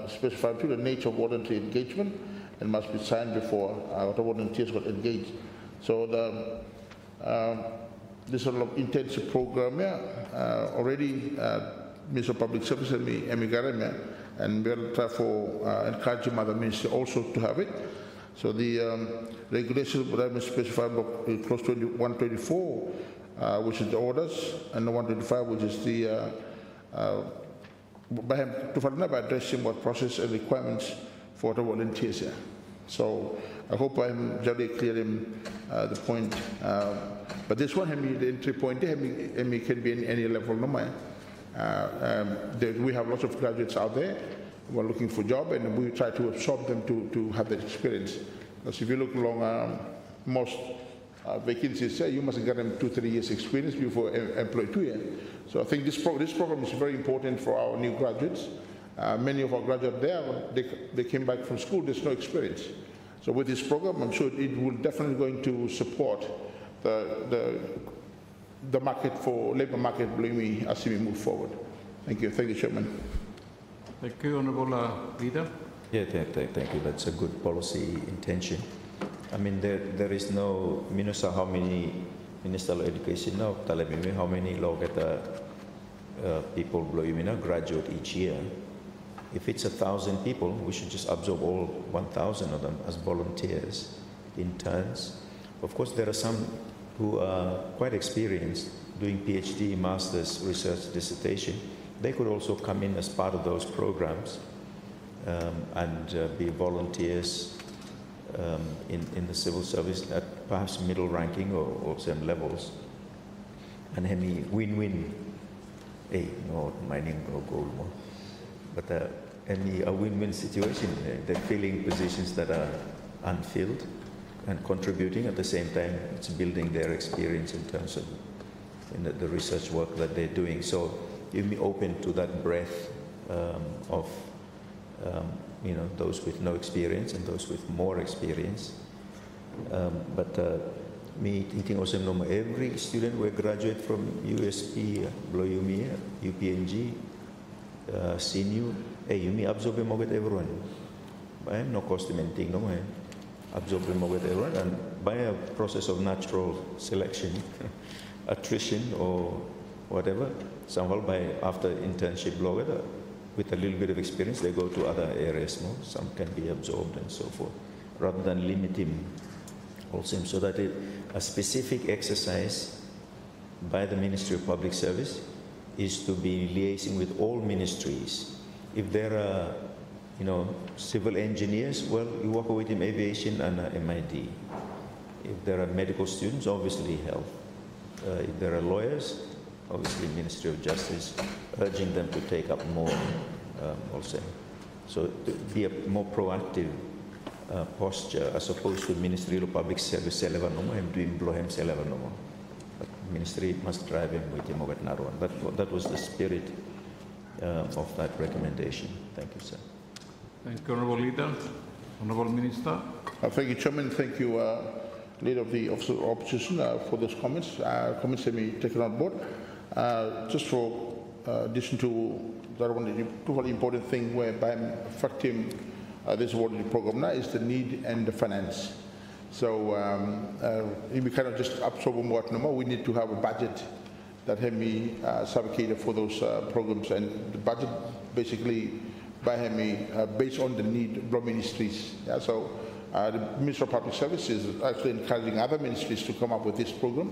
specifying to the nature of voluntary engagement and must be signed before the volunteers got engaged. So this sort of intensive program already Minister of Public Service and and we'll try for encouraging other ministers also to have it. So the regulations that I specified close to 124, which is the orders, and the 125, which is the by addressing what process and requirements for the volunteers here. So I hope I'm very clear in the point. But this one, the entry point, can be in any level. No matter. We have lots of graduates out there who are looking for a job, and we try to absorb them to have that experience. Because if you look along most vacancies, you must get them 2-3 years experience before employed 2 years. So I think this program is very important for our new graduates. Many of our graduates they came back from school, there's no experience. So with this program, I'm sure it will definitely going to support the market for labor market as we move forward. Thank you, Chairman. Thank you, Honourable Leader. Yeah, thank you. That's a good policy intention. I mean, there is no, Minister, how many Minister of Education now, how many people graduate each year. If it's 1,000 people, we should just absorb all 1,000 of them as volunteers, interns. Of course, there are some who are quite experienced doing PhD, master's, research, dissertation. They could also come in as part of those programs and be volunteers in the civil service at perhaps middle ranking or same levels. And hemi win-win, no mining or gold more, but a win-win situation. They're filling positions that are unfilled and contributing at the same time. It's building their experience in terms of the research work that they're doing. So you'll be open to that breadth of those with no experience and those with more experience. Me thinking also every student will graduate from USP, Bloyumi, UPNG, CNU, you may absorb everyone. No cost thing, no way. Absorb everyone, and by a process of natural selection, attrition or whatever, somehow after internship blogger, with a little bit of experience, they go to other areas. No? Some can be absorbed and so forth, rather than limiting also, so that a specific exercise by the Ministry of Public Service is to be liaising with all ministries. If there are, civil engineers, well, you work with him aviation and MID. If there are medical students, obviously health. If there are lawyers, obviously Ministry of Justice, urging them to take up more also. So to be a more proactive posture as opposed to Ministry of Public Service and to employ him. But Ministry must drive him with him. That was the spirit of that recommendation. Thank you, sir. Thank you, Honourable Leader. Honourable Minister. Thank you, Chairman. Thank you, Leader of the Opposition, for those comments. Comments that be taken on board. Just for addition to that one, the two important thing whereby affecting this awarded program now is the need and the finance. So we cannot just absorb what no more. We need to have a budget that HEMI fabricated for those programs, and the budget basically by HEMI based on the need of ministries. Yeah, so the Ministry of Public Service is actually encouraging other ministries to come up with this program,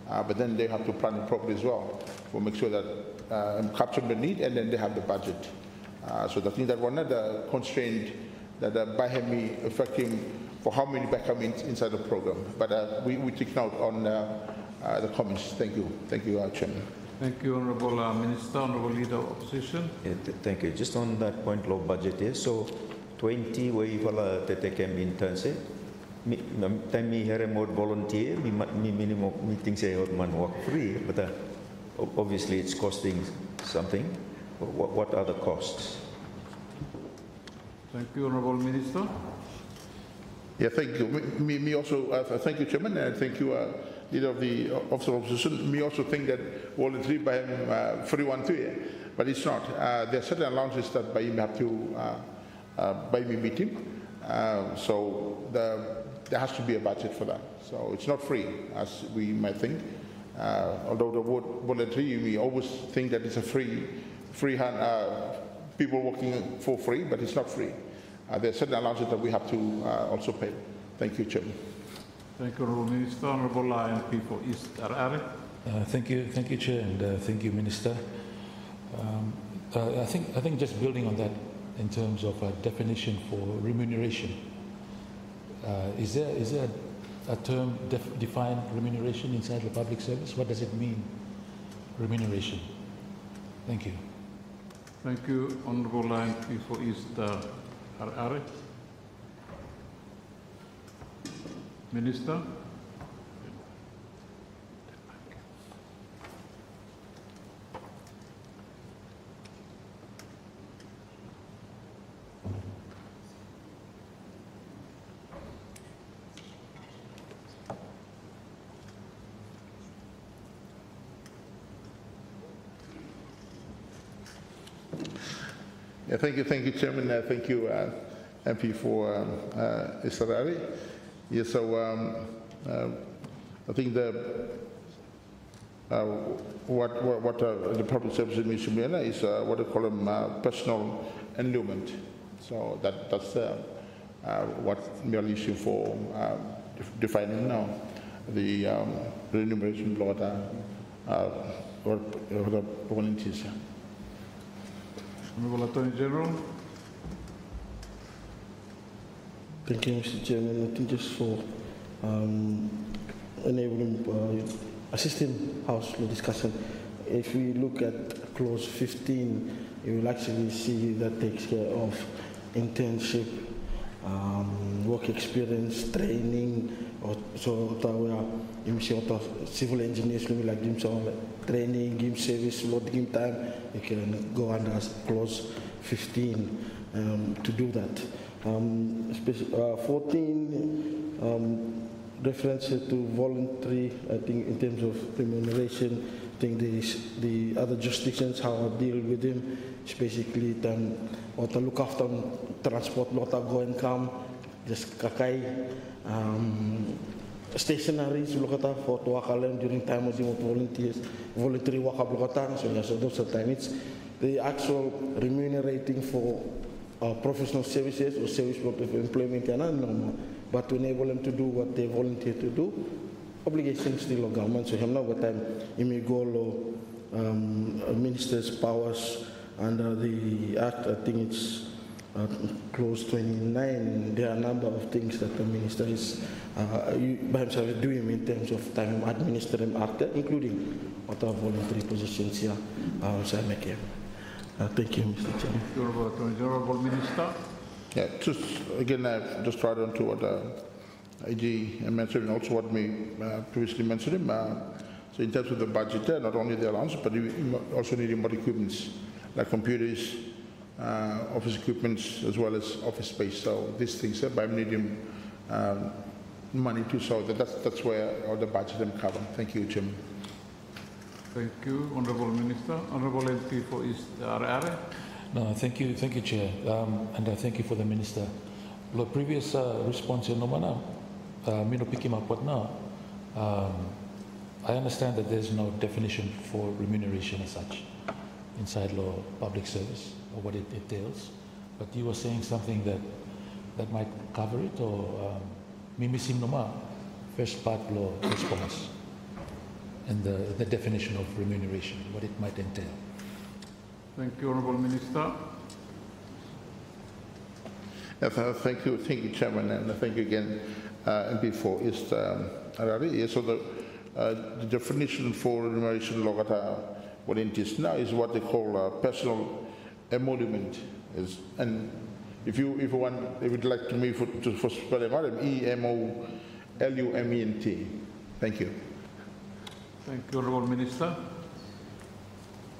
but then they have to plan it properly as well to make sure that capture the need, and then they have the budget. So I think that one of the constraint that by HEMI affecting for how many come inside the program. But we take note on the comments. Thank you. Thank you, Chairman. Thank you, Honourable Minister, Honourable Leader of Opposition. Yeah, thank you. Just on that point, low budget here. So 20 where you can be internship. Time me here more volunteer. Me minimum meeting say man work free, but obviously it's costing something. What are the costs? Thank you, Honourable Minister. Yeah, thank you. Me also, thank you, Chairman, and thank you, Leader of the Office of Opposition. Me also think that voluntary by him free one too, but it's not. There are certain allowances that by him have to by me meet him. So there has to be a budget for that. So it's not free as we might think. Although the word voluntary, we always think that it's a free hand. People working for free, but it's not free. There are certain allowances that we have to also pay. Thank you, Chairman. Thank you, Honourable Minister. Honourable MP for East Arare. Thank you, Chair, and thank you, Minister. I think just building on that in terms of a definition for remuneration, is there a term defined remuneration inside the public service? What does it mean, remuneration? Thank you. Thank you, Honourable MP for East Arare. Minister. Yeah, thank you, Chairman. Thank you, MP for Israeli. Yeah, so I think what the public service administration is what they call them personal endowment. So that's what we are issuing for defining now the remuneration block or the volunteers. Honorable Attorney General. Thank you, Mr. Chairman. I think just for enabling, assisting House with discussion, if we look at clause 15, you will actually see that takes care of internship, work experience, training, or so civil engineers will like give some training, give service, loading time. You can go under clause 15 to do that. 14 reference to voluntary. I think in terms of remuneration, I think the other jurisdictions how I deal with them is basically or to look after transport, lot go and come, just kakai, stationaries look at for to work during time of the volunteers, voluntary work up so yes, those are time it's the actual remunerating for professional services or service of employment and normal, but to enable them to do what they volunteer to do, obligation still of government. So him now what time imigolo minister's powers under the act. I think it's clause 29. There are a number of things that the minister is by himself doing in terms of time administering act, including what are voluntary positions here. Thank you, Mr. Chairman. Honorable Minister. Yeah, just again, I've just tried on to what IG mentioned and also what we previously mentioned. So in terms of the budget, not only the allowance, but we also need more equipments like computers, office equipments, as well as office space. So these things, by medium money too. So that's where all the budget them cover. Thank you, Chairman. Thank you, Honorable Minister. Honorable MP for East Are. No, thank you, Chair, and thank you for the Minister. The previous response, Nomana, Mino Pikima I understand that there's no definition for remuneration as such inside law public service or what it entails, but you were saying something that might cover it, or Mimisim Noma, first part law response, and the definition of remuneration, what it might entail. Thank you, Honorable Minister. Thank you, Chairman, and thank you again, MP for East Arari. So the definition for remuneration logata what it is now is what they call personal emolument. And if you would like me to spell it out, EMOLUMENT. Thank you. Thank you, Honorable Minister.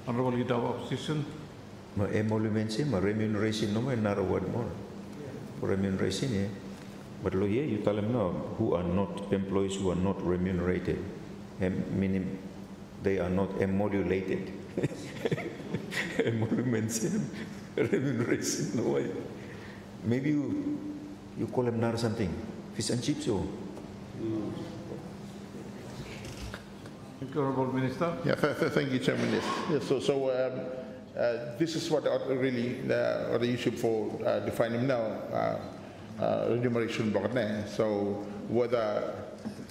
Honorable Leader of Opposition. Emolument sih, remuneration no another word more. Remuneration, yeah. But here you tell them now who are not employees who are not remunerated, meaning they are not emolulated. Emoluments, remuneration, no way. Maybe you call them now something, fish and chips or. Thank you, Honorable Minister. Yeah, thank you, Chairman. Yes. So this is what really the issue for defining now remuneration block. So whether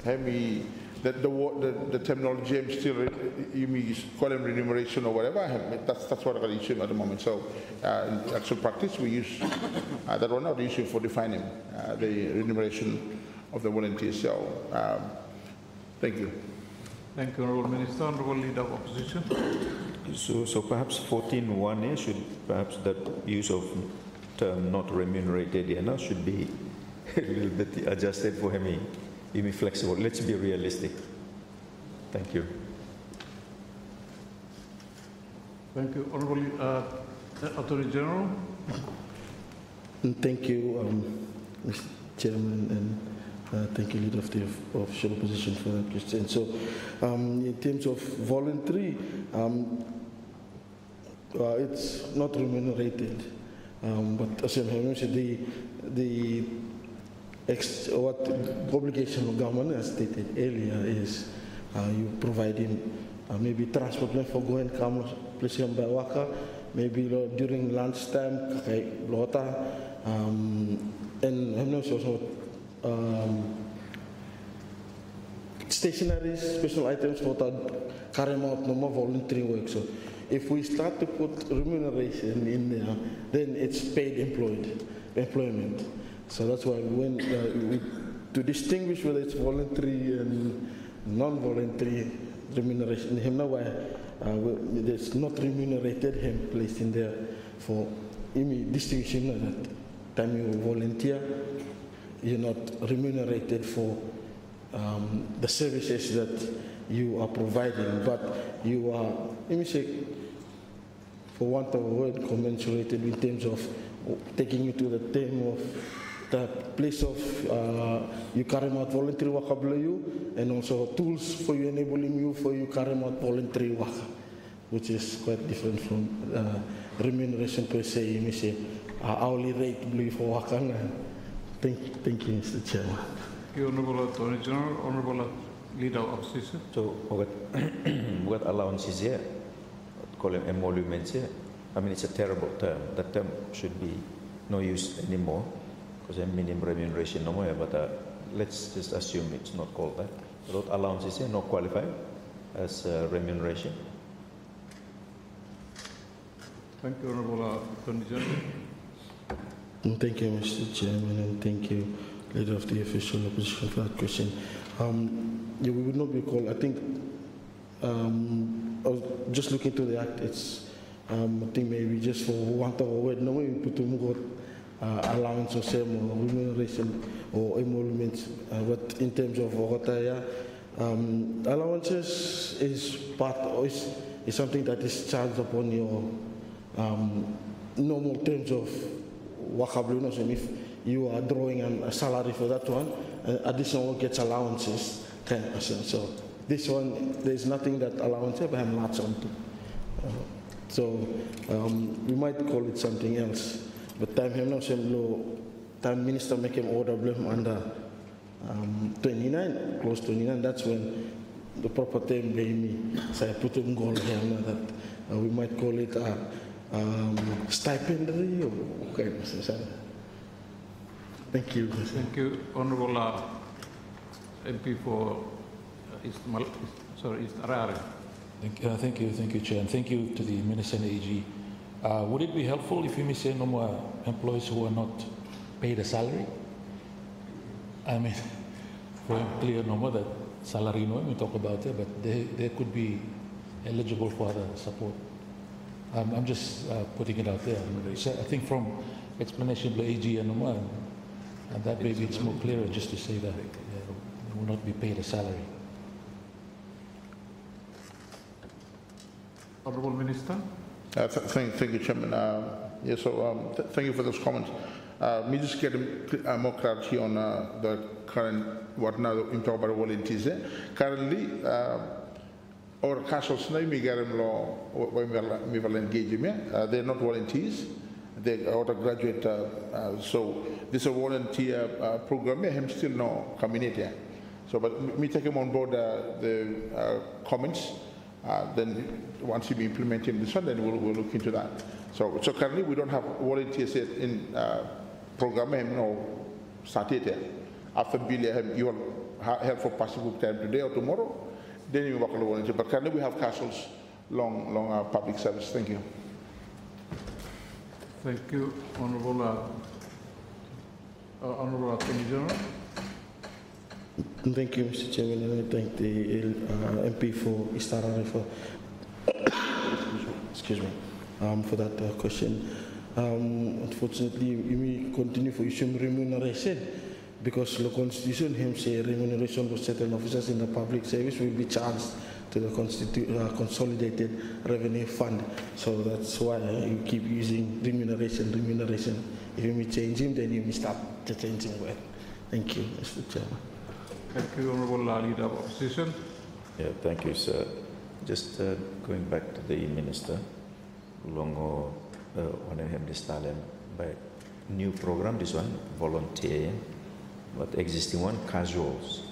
the terminology I'm still you may call them remuneration or whatever. That's what the issue at the moment. So in actual practice we use that one not the issue for defining the remuneration of the volunteers. So thank you. Thank you, Honorable Minister. Honorable Leader of Opposition. So perhaps 14.1 should perhaps that use of term not remunerated should be a little bit adjusted for him. Be flexible. Let's be realistic. Thank you. Thank you, Honorable Attorney General. Thank you, Mr. Chairman, and thank you, Leader of the Official Opposition, for that question. So, in terms of voluntary, it's not remunerated, but as I mentioned, what the obligation of government, as stated earlier, is you providing maybe transport for go and come, place by waka, maybe during lunchtime, and I'm not sure. stationaries, special items for that carry out normal voluntary work. So if we start to put remuneration in there, then it's paid employment. So that's why to distinguish whether it's voluntary and non-voluntary remuneration, there's not remunerated him placed in there for distinction that time you volunteer, you're not remunerated for the services that you are providing, but you are, let me say, for want of a word, commensurated in terms of taking you to the term of the place of you carry out voluntary work and also tools for you enabling you for you carry out voluntary work, which is quite different from remuneration per se. You may say hourly rate blue for work. Thank you, Mr. Chairman. Thank you, Honourable Attorney General. Honourable Leader of Opposition. So, what allowances here? Call them emoluments here. I mean, it's a terrible term. That term should be no use anymore because minimum remuneration no more. But let's just assume it's not called that. Those allowances here not qualify as remuneration. Thank you, Honourable Attorney General. Thank you, Mr. Chairman, and thank you, Leader of the Official Opposition, for that question. We would not be called, I think, I was just looking to the Act, it's, I think maybe just for want of a word, no way we put allowance or same or remuneration or emoluments, but in terms of allowances is part, is something that is charged upon your normal terms of workability. So if you are drawing a salary for that one, additional gets allowances 10%. So this one, there's nothing that allowance but I'm not something. So we might call it something else. But time him now same law, time minister make him order blame under 29, close 29. That's when the proper term by me. So I put him goal here that we might call it a stipendary or okay. Thank you. Thank you, Honourable MP for East Harare. Thank you, Chair, and thank you to the Minister and AG. Would it be helpful if you may say no more employees who are not paid a salary? I mean, for clear no more that salary no we talk about it, but they could be eligible for other support. I'm just putting it out there. So I think from explanation by AG and no more, and that maybe it's more clearer just to say that they will not be paid a salary. Honourable Minister. Thank you, Chairman. Yes, so thank you for those comments. Me just get more clarity on the current, what now in talk about volunteers. Currently, our castles now me get them law when we will engage them. They're not volunteers. They are graduate. So this is a volunteer program. I'm still not coming in here. So, but me take them on board the comments. Then once you implement this one, then we'll look into that. So currently we don't have volunteers in program no started here. After Billy, you will help for possible time today or tomorrow. Then you work on volunteer. But currently we have castles long public service. Thank you. Thank you, Honourable Attorney General. Thank you, Mr. Chairman, and I thank the MP for East Harare for excuse me, for that question. Unfortunately, we may continue for issue remuneration because the Constitution him say remuneration for certain officers in the public service will be charged to the Consolidated Revenue Fund. So that's why you keep using remuneration. If you may change him, then you may start to change him well. Thank you, Mr. Chairman. Thank you, Honourable Leader of Opposition. Yeah, thank you, sir. Just going back to the Minister, Longo Onehem Distalem, by new program, this one, volunteer, but existing one, casuals.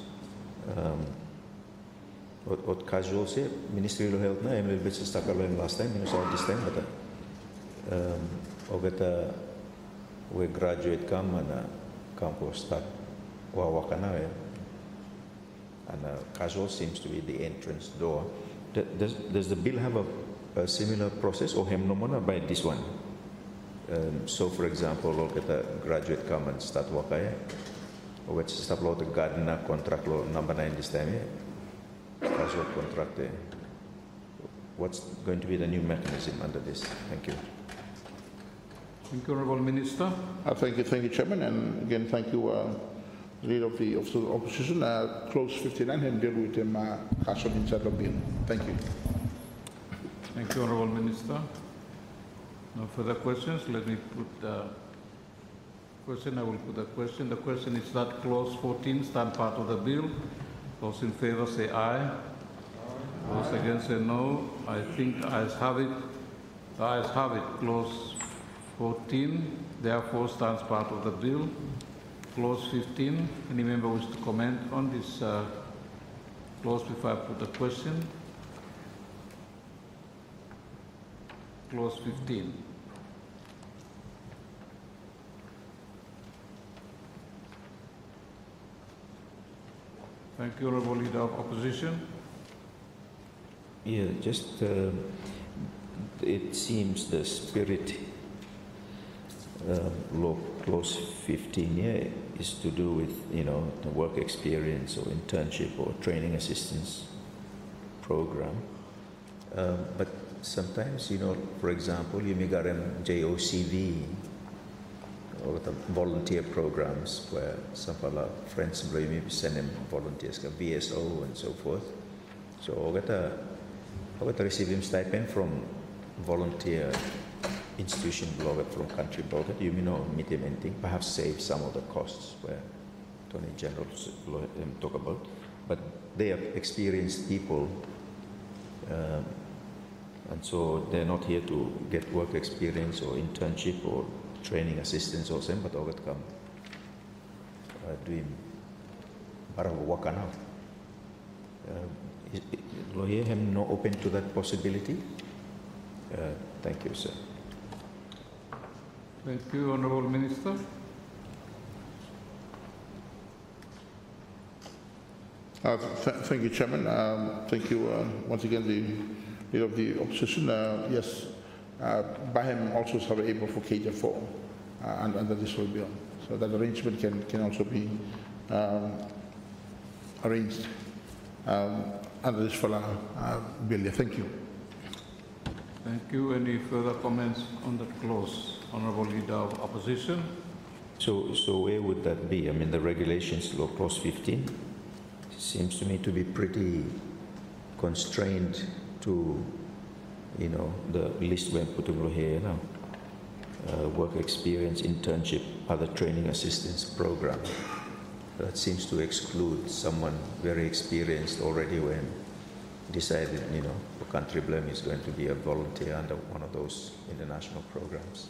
What casuals here? Ministry of Health, I'm a little bit stuck along last time, this time, but we graduate come and campus start, wakana. and casual seems to be the entrance door. Does the bill have a similar process, or hem nomona by this one? So, for example, look at the graduate come and start working, or which start law the gardener contract law number 9 this time, casual contract. What's going to be the new mechanism under this? Thank you. Thank you, Honourable Minister. Thank you, Chairman, and again, thank you, Leader of the Opposition. Clause 59 and deal with him inside the bill. Thank you. Thank you, Honourable Minister. No further questions. Let me put the question. I will put the question. The question is that clause 14 stand part of the bill. Those in favour say aye. Those against say no. I think the ayes have it. The ayes have it. Clause 14 therefore stands part of the bill. Clause 15. Any member wish to comment on this clause before I put the question? Clause 15. Thank you, Honourable Leader of Opposition. Yeah, just it seems the spirit law clause 15 here is to do with, the work experience or internship or training assistance program. But sometimes, for example, you may get JOCV or the volunteer programs where some of our friends maybe send them volunteers, VSO and so forth. So I got to receive him stipend from volunteer institution blogger from country blogger. You may not meet him anything, perhaps save some of the costs where Attorney General talk about. But they are experienced people, and so they're not here to get work experience or internship or training assistance or something, but I got to come doing work now. Lawyer, am not open to that possibility. Thank you, sir. Thank you, Honourable Minister. Thank you, Chairman. Thank you once again, the Leader of the Opposition. Yes, Baham also is able for cater for under this bill. So that arrangement can also be arranged under this bill. Thank you. Thank you. Any further comments on that clause, Honourable Leader of Opposition? So where would that be? I mean, the regulations law clause 15 seems to me to be pretty constrained to, the list we're putting here now. Work experience, internship, other training assistance program. That seems to exclude someone very experienced already when decided, the country blame is going to be a volunteer under one of those international programs.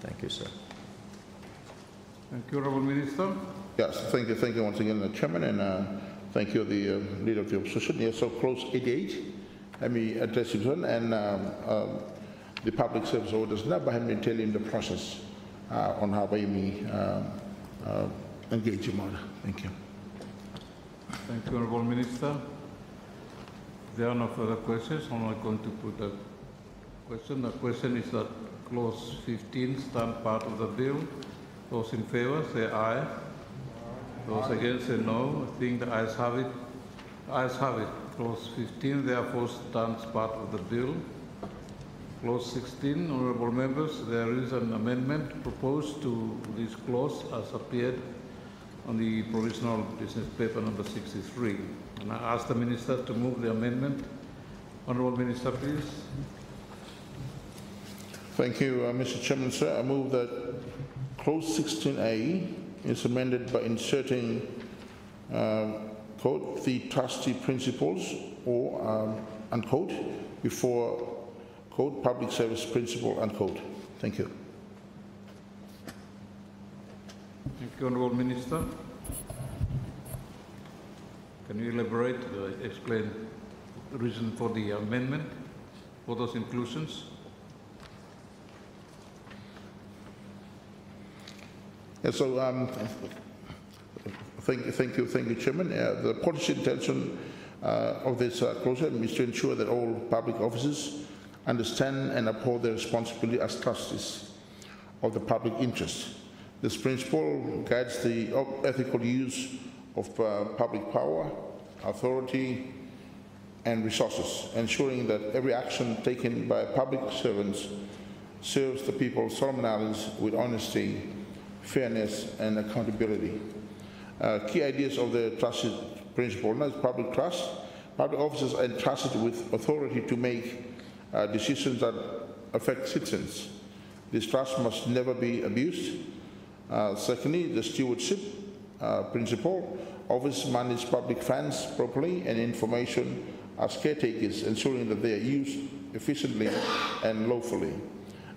Thank you, sir. Thank you, Honourable Minister. Yes, thank you once again, Chairman, and thank you, the Leader of the Opposition. Yes, so clause 88, let me address it on, and the public service orders now by me telling the process on how we engage him on. Thank you. Thank you, Honourable Minister. There are no further questions. I'm not going to put a question. The question is that clause 15 stand part of the bill. Those in favour say aye. Those against say no. I think the ayes have it. The ayes have it. Clause 15 therefore stands part of the bill. Clause 16, honourable members, there is an amendment proposed to this clause as appeared on the provisional business paper number 63. And I ask the Minister to move the amendment. Honourable Minister, please. Thank you, Mr. Chairman, sir. I move that clause 16A is amended by inserting quote, the trustee principles or unquote before quote, public service principle unquote. Thank you. Thank you, Honourable Minister. Can you elaborate, explain the reason for the amendment for those inclusions? Yeah, so Thank you, Chairman. The policy intention of this closure is to ensure that all public officers understand and uphold their responsibility as trustees of the public interest. This principle guides the ethical use of public power, authority, and resources, ensuring that every action taken by public servants serves the people of Solomon Islands with honesty, fairness, and accountability. Key ideas of the trust principle: now is public trust. Public officers are entrusted with authority to make decisions that affect citizens. This trust must never be abused. Secondly, the stewardship principle. Officers manage public funds properly and information as caretakers, ensuring that they are used efficiently and lawfully.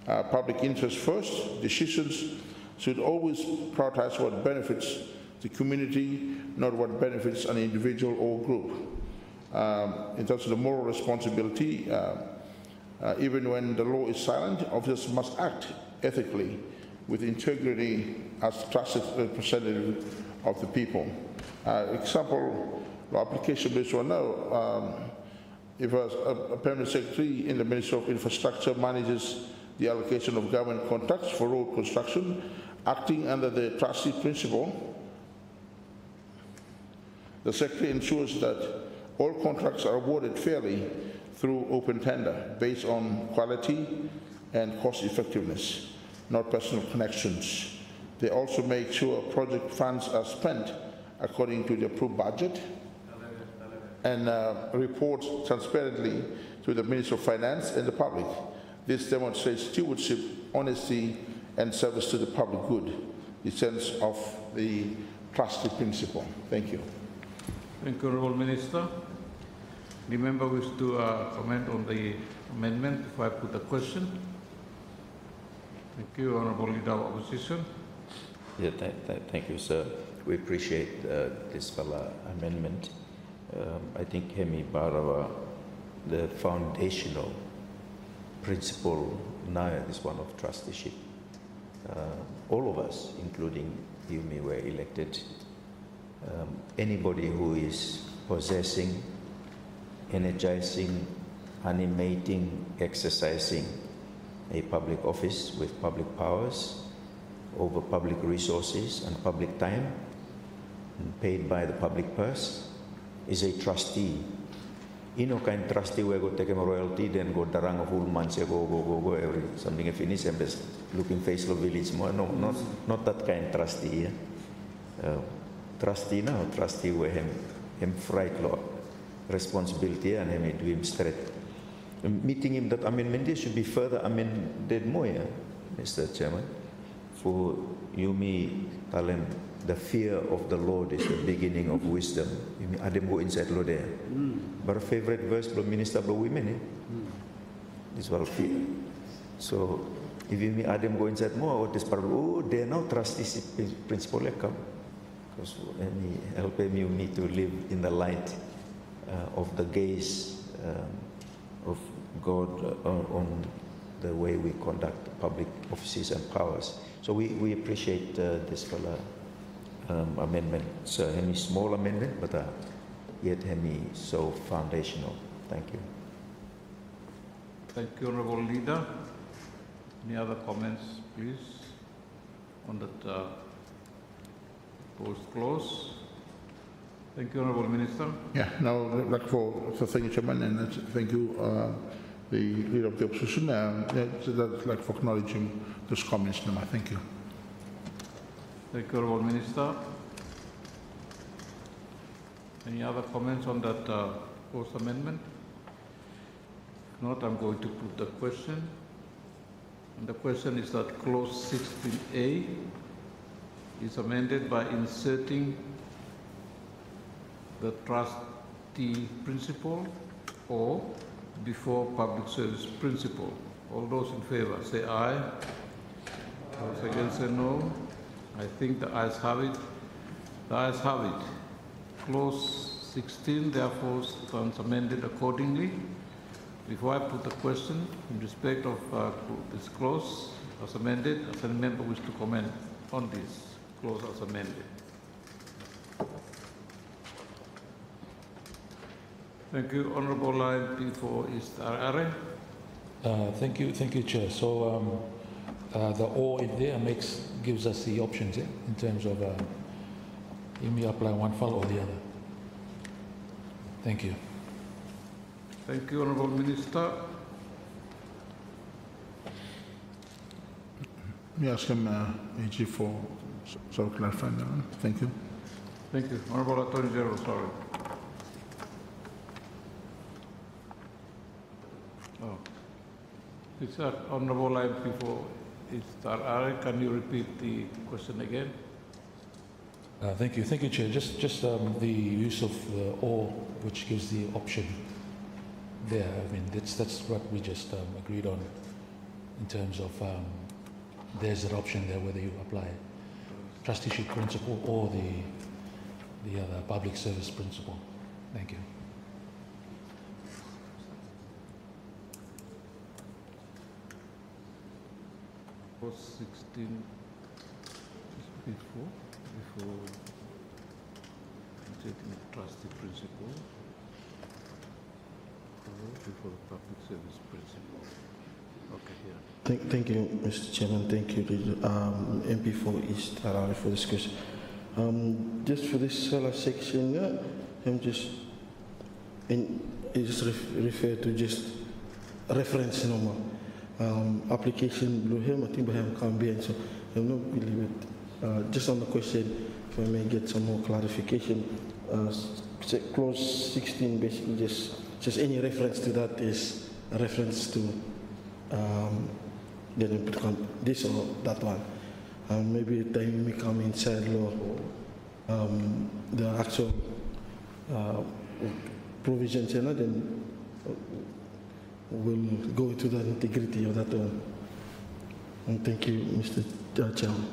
Public interest first. Decisions should always prioritize what benefits the community, not what benefits an individual or group. In terms of the moral responsibility, even when the law is silent, officers must act ethically with integrity as trusted representative of the people. Example, the application based on now, if a permanent secretary in the Ministry of Infrastructure manages the allocation of government contracts for road construction, acting under the trustee principle, the secretary ensures that all contracts are awarded fairly through open tender based on quality and cost effectiveness, not personal connections. They also make sure project funds are spent according to the approved budget and report transparently to the Minister of Finance and the public. This demonstrates stewardship, honesty, and service to the public good, the sense of the trustee principle. Thank you. Thank you, Honourable Minister. The member wish to comment on the amendment before I put the question. Thank you, Honourable Leader of Opposition. Yeah, thank you, sir. We appreciate this amendment. I think Hemi Barawa, the foundational principle now is one of trusteeship. All of us, including you, me, were elected. Anybody who is possessing, energizing, animating, exercising a public office with public powers over public resources and public time, and paid by the public purse, is a trustee. Ino kind trustee where go take a royalty, then go darang a full month, go every something finish and just looking face of village more. No, not that kind trustee. Trustee now, trustee where him fright law responsibility and him do him straight. Meeting him that amendment should be further amended more, Mr. Chairman. For you me tell him the fear of the Lord is the beginning of wisdom. You mean Adam go inside Lord there. But a favorite verse from Minister of Women is what fear. So if you mean Adam go inside more, what is part of they now trust this principle come. Because any help him you need to live in the light of the gaze of God on the way we conduct public offices and powers. So we appreciate this amendment. It's a small amendment, but yet so foundational. Thank you. Thank you, Honourable Leader. Any other comments, please, on that proposed clause? Thank you, Honourable Minister. Yeah, now I'd like to thank you, Chairman, and thank you, the Leader of the Opposition. I'd like for acknowledging those comments. Thank you. Thank you, Honourable Minister. Any other comments on that proposed amendment? If not, I'm going to put the question. And the question is that clause 16A is amended by inserting the trustee principle or before public service principle. All those in favour say aye. Those against say no. I think the ayes have it. The ayes have it. Clause 16 therefore stands amended accordingly. Before I put the question, in respect of this clause as amended, as a member wish to comment on this clause as amended. Thank you. Honorable MP for East Are. Thank you, Chair. So the or in there gives us the options in terms of you may apply one file or the other. Thank you. Thank you, Honorable Minister. May I ask him, AG, for sort of clarifying that one? Thank you. Thank you. Honorable Attorney General, sorry. Oh. Is that Honorable MP for East Are? Can you repeat the question again? Thank you, Chair. Just the use of the or, which gives the option there. I mean, that's what we just agreed on in terms of there's an option there whether you apply trusteeship principle or the other public service principle. Thank you. Post 16 before taking the trustee principle before the public service principle. Okay, here. Thank you, Mr. Chairman. Thank you, MP for East Harare, for this question. Just for this last section, I'm just refer to just reference normal application blue hem. I think Baham can be, so I'm not believe it. Just on the question, if I may get some more clarification. Clause 16 basically just any reference to that is a reference to this or that one. Maybe time may come inside law, the actual provisions, and then we'll go into the integrity of that one. And thank you, Mr. Chairman.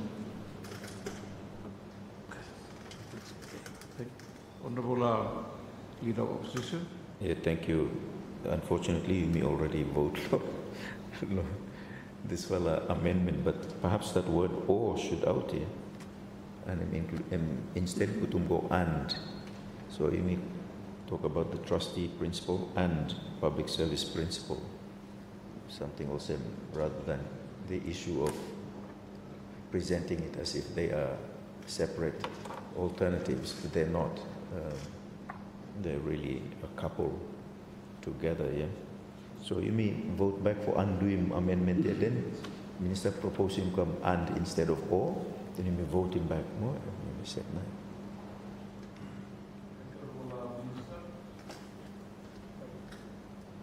Honorable Leader of Opposition. Yeah, thank you. Unfortunately, you may already vote for this amendment, but perhaps that word or should out here. And instead put go and. So you may talk about the trustee principle and public service principle. Something also rather than the issue of presenting it as if they are separate alternatives, but they're not. They're really a couple together, yeah? So you may vote back for undoing amendment there, then Minister proposing come and instead of or, then you may vote him back more, maybe set nine.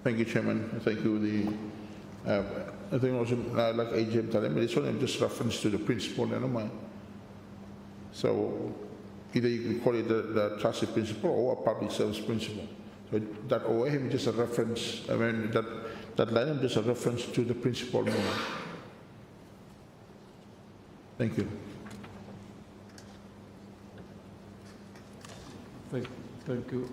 Thank you, Chairman. Thank you. I think also, like AGM telling me, this one just reference to the principle, you know, so either you can call it the trustee principle or a public service principle. So that OA is just a reference, I mean, that line is just a reference to the principle. Thank you. Thank you.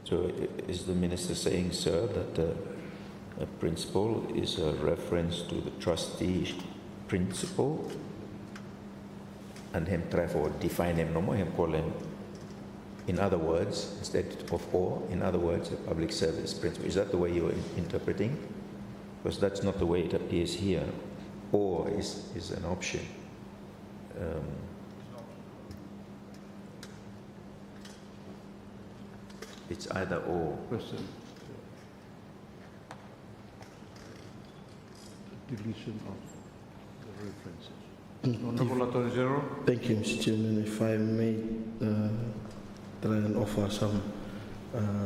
So is the Minister saying, sir, that a principle is a reference to the trustee principle? And him try for define him no more, him call him, in other words, instead of or, in other words, a public service principle. Is that the way you're interpreting? Because that's not the way it appears here. Or is an option. It's either or. Question. Deletion of the references. Honorable Attorney General. Thank you, Mr. Chairman. If I may try and offer some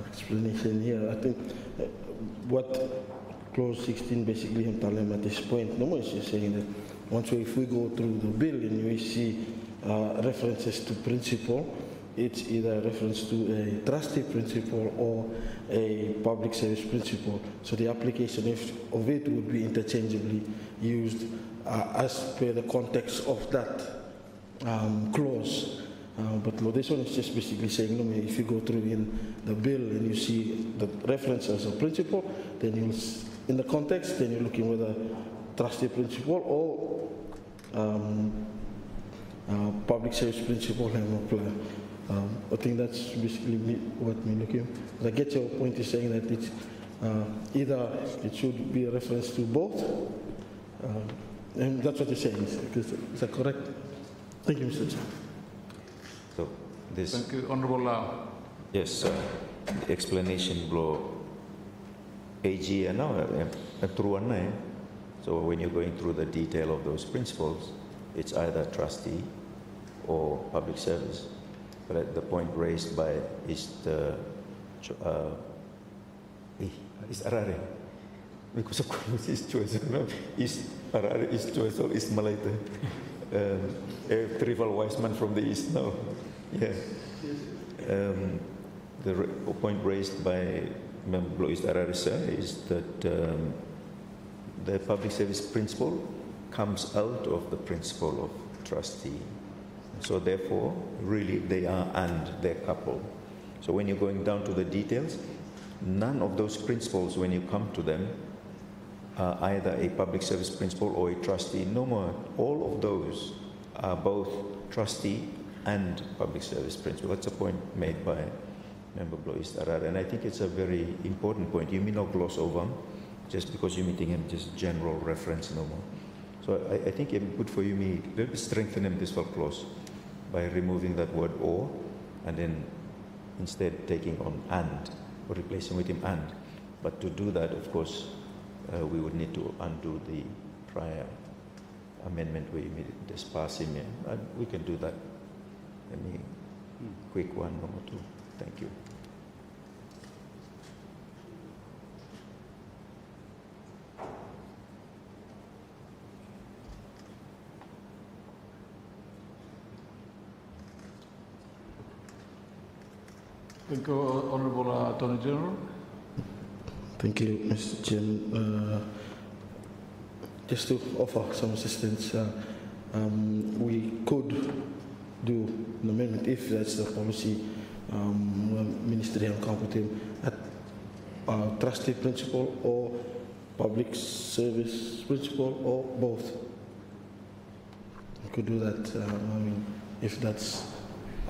explanation here, I think what clause 16 basically I'm telling at this point, no one is just saying that if we go through the bill and we see references to principle, it's either a reference to a trustee principle or a public service principle. So the application of it would be interchangeably used as per the context of that clause. But this one is just basically saying, if you go through in the bill and you see the reference as a principle, then you'll, in the context, then you're looking whether trustee principle or public service principle can apply. I think that's basically what we're looking. I get your point is saying that it's either it should be a reference to both, and that's what you're saying. Is that correct? Thank you, Mr. Chair. So this, Thank you, Honorable. yes, explanation below AG and now through one. So when you're going through the detail of those principles, it's either trustee or public service. But the point raised by is Arare. Because of course his choice, is Arare is choice or is Malaita. A trivial wise man from the east now. Yeah. The point raised by Member Blois Ararisa is that the public service principle comes out of the principle of trustee. So therefore, really they are and they're coupled. So when you're going down to the details, none of those principles, when you come to them, are either a public service principle or a trustee. No more. All of those are both trustee and public service principle. That's a point made by Member Blois Arara, and I think it's a very important point. You may not gloss over him just because you're meeting him, just general reference no more. So I think it's good for you me to strengthen him this clause by removing that word or, and then instead taking on and, or replacing with him and. But to do that, of course, we would need to undo the prior amendment where you made it just pass him in. We can do that. Let me quick one, number two. Thank you. Thank you, Honorable Attorney General. Thank you, Mr. Chairman. Just to offer some assistance, we could do an amendment if that's the policy. Ministry and come with him at trustee principle or public service principle or both. We could do that. If that's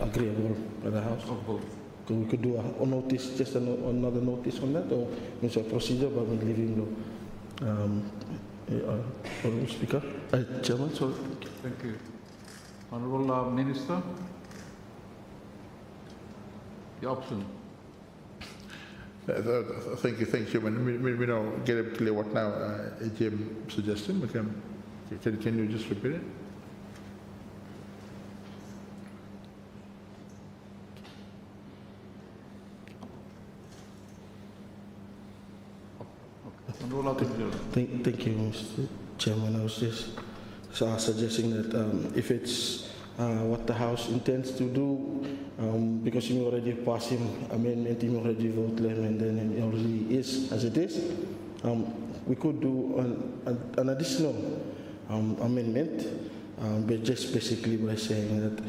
agreeable by the House. Or both. We could do a notice, just another notice on that, or it's a procedure, but we're leaving the Speaker, Chairman. Sorry. Thank you. Honorable Minister, the option. Thank you, Chairman. We now get it clear what now AGM suggestion. Can you just repeat it? Thank you, Mr. Chairman. I was just suggesting that if it's what the House intends to do, because you already passed him amendment, you already voted him, and then it already is as it is, we could do an additional amendment, but just basically by saying that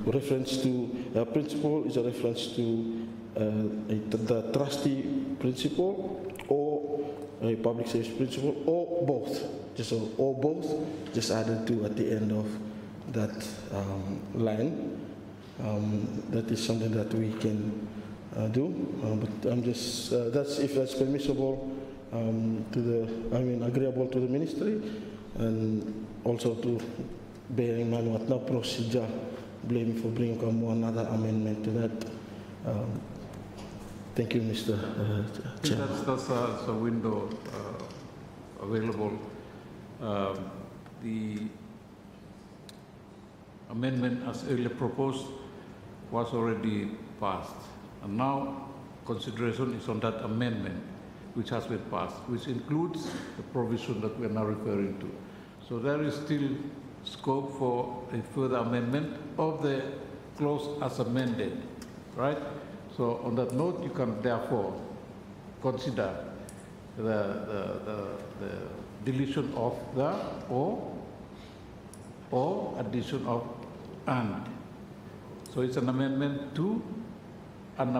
reference to principle is a reference to the trustee principle or a public service principle or both, or both, just added to at the end of that line. That is something that we can do, but I'm just that's if that's permissible agreeable to the ministry, and also to bear in mind what now procedure blame for bringing another amendment to that. Thank you, Mr. Chair. That's a window available. The amendment as earlier proposed was already passed, and now consideration is on that amendment which has been passed, which includes the provision that we are now referring to. So there is still scope for a further amendment of the clause as amended, right? So on that note, you can therefore consider the deletion of the or addition of and. So it's an amendment to an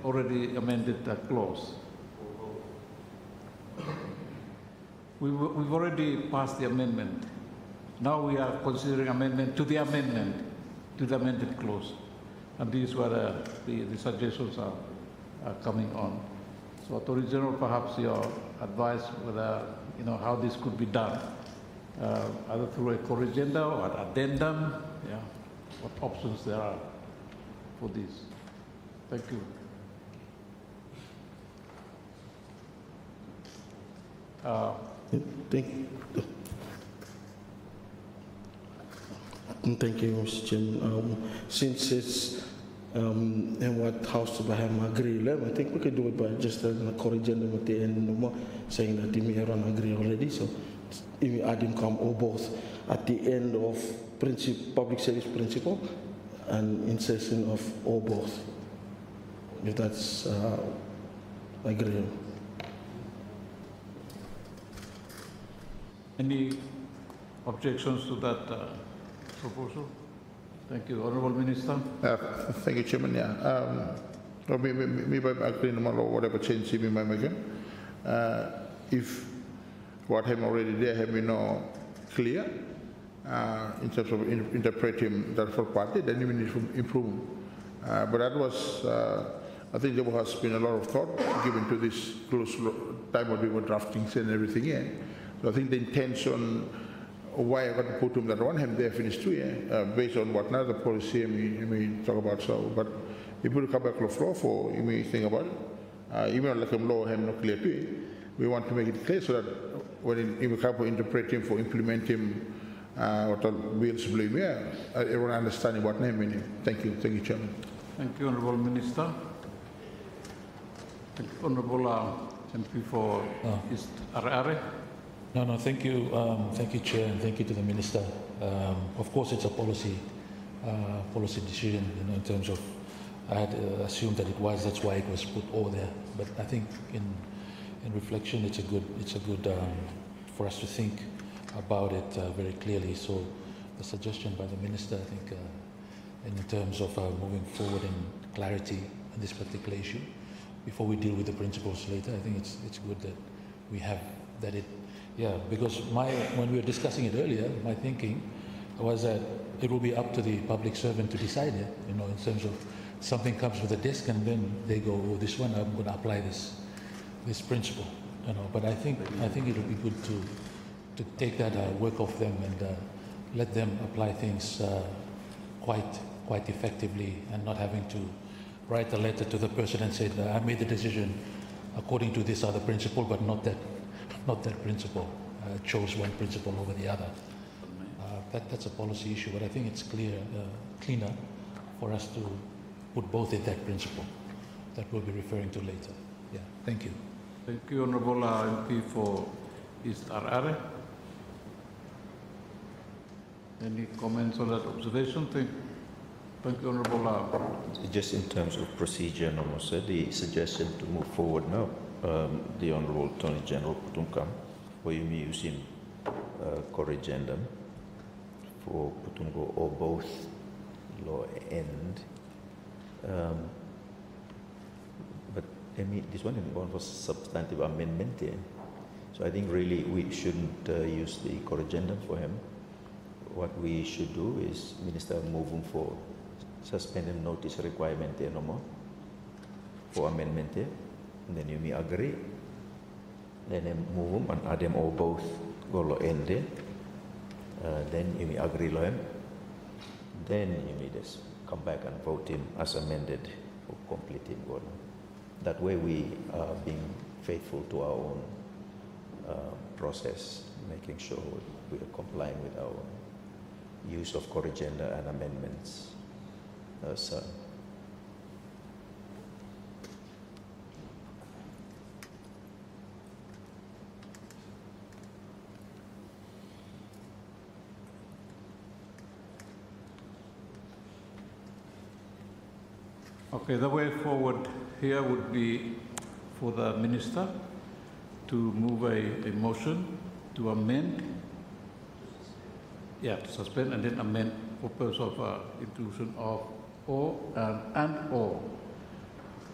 already amended clause. We've already passed the amendment Now we are considering amendment to the amended clause. And these were the suggestions are coming on. So Attorney General, perhaps your advice whether, how this could be done, either through a corrigenda or an addendum, what options there are for this. Thank you. Thank you, Mr. Chairman. Since it's and what House Baham agree, I think we could do it by just a corrigendum at the end, no more, saying that you may agree already. So you may add income or both at the end of public service principle and insertion of or both. If that's agreeable. Any objections to that proposal? Thank you. Honourable Minister. Thank you, Chairman. Maybe I agree no whatever change we might make. If what I'm already there have been clear in terms of interpreting that for party, then we need to improve. But that was, I think there has been a lot of thought given to this close time when we were drafting and everything here. So I think the intention why I got to put him that one hand there finished too, based on what another policy I mean talk about. So, but if we come back to the floor for you may think about it, even like law him not clear too. We want to make it clear so that when we come to interpret him for implement him, what the bills blame, everyone understanding what name meaning. Thank you, Chairman. Thank you, Honourable Minister. Thank you, Honourable MP for East Are. No, thank you, Chair, and thank you to the Minister. Of course, it's a policy decision, in terms of, I had assumed that it was, that's why it was put all there. But I think in reflection, it's a good for us to think about it very clearly. So the suggestion by the Minister, I think, in terms of moving forward in clarity on this particular issue, before we deal with the principles later, I think it's good that we have that it. Yeah, because when we were discussing it earlier, my thinking was that it will be up to the public servant to decide it, in terms of something comes with a desk and then they go, oh, this one, I'm going to apply this principle, But I think it will be good to take that work off them and let them apply things quite effectively and not having to write a letter to the person and say, I made the decision according to this other principle, but not that principle, chose one principle over the other. That's a policy issue, but I think it's cleaner for us to put both in that principle that we'll be referring to later. Yeah, thank you. Thank you, Honourable MP for East Are. Any comments on that observation? Thank you, Honourable. Just in terms of procedure, the suggestion to move forward now. The Honourable Attorney General Putumkam, for you may use him corrigendum for Putumgo or both law end. But this one was substantive amendment here. So I think really we shouldn't use the corrigendum for him. What we should do is Minister move him for suspended notice requirement here no more for amendment here. And then you may agree, then move them and add them or both go lo end there. Then you may agree lo him. Then you may just come back and vote him as amended for complete him. That way we are being faithful to our own process, making sure we are complying with our use of corrigenda and amendments. Okay, the way forward here would be for the Minister to move a motion to amend, to suspend and then amend for purpose of inclusion of or and or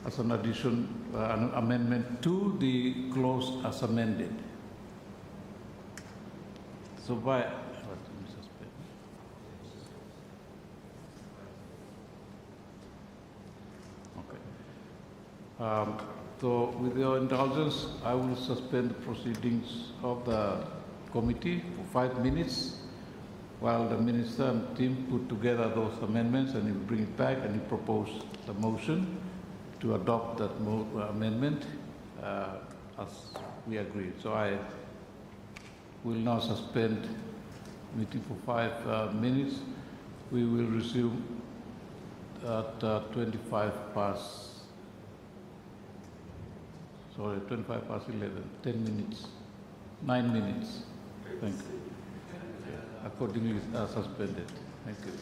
as an addition, an amendment to the clause as amended. So by So with your indulgence, I will suspend the proceedings of the committee for 5 minutes while the minister and team put together those amendments, and he will bring it back and he propose the motion to adopt that amendment as we agreed. So I will now suspend meeting for 5 minutes. We will resume at 25 past 11, 10 minutes, 9 minutes. Thank you. Accordingly suspended. Thank you.